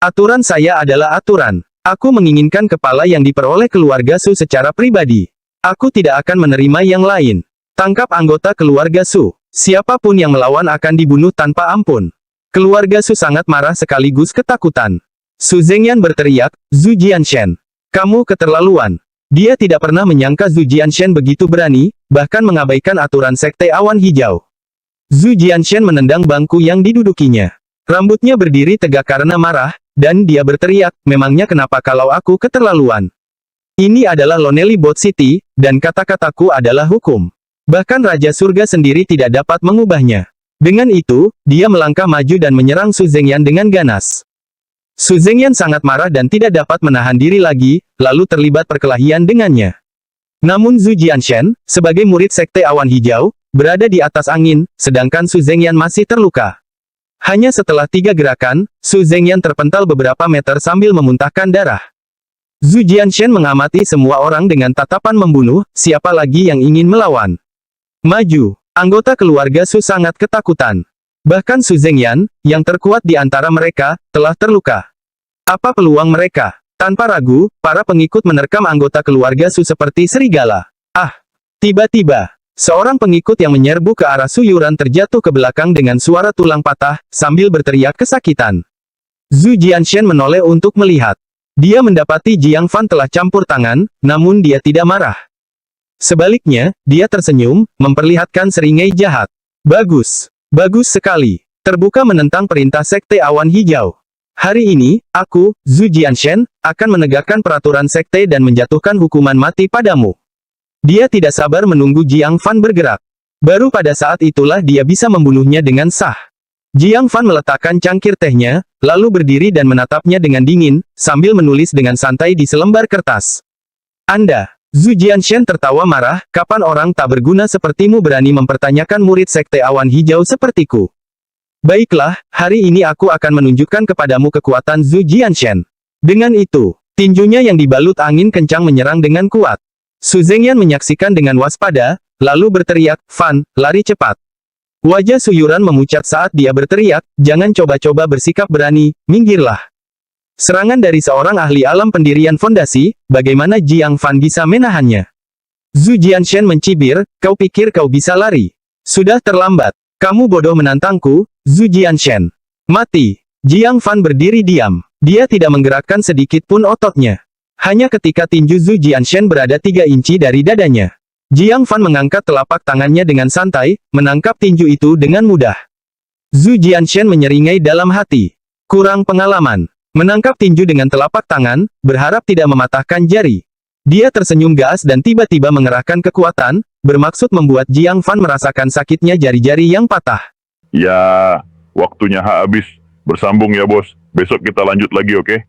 Aturan saya adalah aturan. Aku menginginkan kepala yang diperoleh keluarga Su secara pribadi. Aku tidak akan menerima yang lain. Tangkap anggota keluarga Su. Siapapun yang melawan akan dibunuh tanpa ampun. Keluarga Su sangat marah sekaligus ketakutan. Su Zengyan berteriak, Zhu Jianshan. Kamu keterlaluan. Dia tidak pernah menyangka Zhu Jianshan begitu berani, bahkan mengabaikan aturan Sekte Awan Hijau. Zhu Jianshan menendang bangku yang didudukinya. Rambutnya berdiri tegak karena marah, dan dia berteriak, memangnya kenapa kalau aku keterlaluan? Ini adalah Lonely Boat City, dan kata-kataku adalah hukum. Bahkan Raja Surga sendiri tidak dapat mengubahnya. Dengan itu, dia melangkah maju dan menyerang Su Zengyan dengan ganas. Su Zengyan sangat marah dan tidak dapat menahan diri lagi, lalu terlibat perkelahian dengannya. Namun Zhu Jianshan, sebagai murid Sekte Awan Hijau, berada di atas angin, sedangkan Su Zengyan masih terluka. Hanya setelah 3 gerakan, Su Zengyan terpental beberapa meter sambil memuntahkan darah. Zhu Jianshan mengamati semua orang dengan tatapan membunuh, siapa lagi yang ingin melawan. Maju. Anggota keluarga Su sangat ketakutan. Bahkan Su Zengyan, yang terkuat di antara mereka, telah terluka. Apa peluang mereka? Tanpa ragu, para pengikut menerkam anggota keluarga Su seperti serigala. Ah! Tiba-tiba, seorang pengikut yang menyerbu ke arah Su Yuran terjatuh ke belakang dengan suara tulang patah, sambil berteriak kesakitan. Zhu Jianshan menoleh untuk melihat. Dia mendapati Jiang Fan telah campur tangan, namun dia tidak marah. Sebaliknya, dia tersenyum, memperlihatkan seringai jahat. Bagus. Bagus sekali. Terbuka menentang perintah Sekte Awan Hijau. Hari ini, aku, Zhu Jianshen, akan menegakkan peraturan sekte dan menjatuhkan hukuman mati padamu. Dia tidak sabar menunggu Jiang Fan bergerak. Baru pada saat itulah dia bisa membunuhnya dengan sah. Jiang Fan meletakkan cangkir tehnya, lalu berdiri dan menatapnya dengan dingin, sambil menulis dengan santai di selembar kertas. Anda, Zhu Jianshen tertawa marah, kapan orang tak berguna sepertimu berani mempertanyakan murid Sekte Awan Hijau sepertiku? Baiklah, hari ini aku akan menunjukkan kepadamu kekuatan Zhu Jianshen. Dengan itu, tinjunya yang dibalut angin kencang menyerang dengan kuat. Su Zengyan menyaksikan dengan waspada, lalu berteriak, Fan, lari cepat. Wajah Su Yuran memucat saat dia berteriak, jangan coba-coba bersikap berani, minggirlah. Serangan dari seorang ahli alam pendirian fondasi, bagaimana Jiang Fan bisa menahannya? Zhu Jianshen mencibir, kau pikir kau bisa lari? Sudah terlambat. Kamu bodoh menantangku, Zhu Jianshen. Mati. Jiang Fan berdiri diam. Dia tidak menggerakkan sedikit pun ototnya. Hanya ketika tinju Zhu Jianshen berada 3 inci dari dadanya. Jiang Fan mengangkat telapak tangannya dengan santai, menangkap tinju itu dengan mudah. Zhu Jianshen menyeringai dalam hati. Kurang pengalaman. Menangkap tinju dengan telapak tangan, berharap tidak mematahkan jari. Dia tersenyum gas dan tiba-tiba mengerahkan kekuatan, bermaksud membuat Jiang Fan merasakan sakitnya jari-jari yang patah. Ya, waktunya habis. Bersambung ya bos. Besok kita lanjut lagi, oke?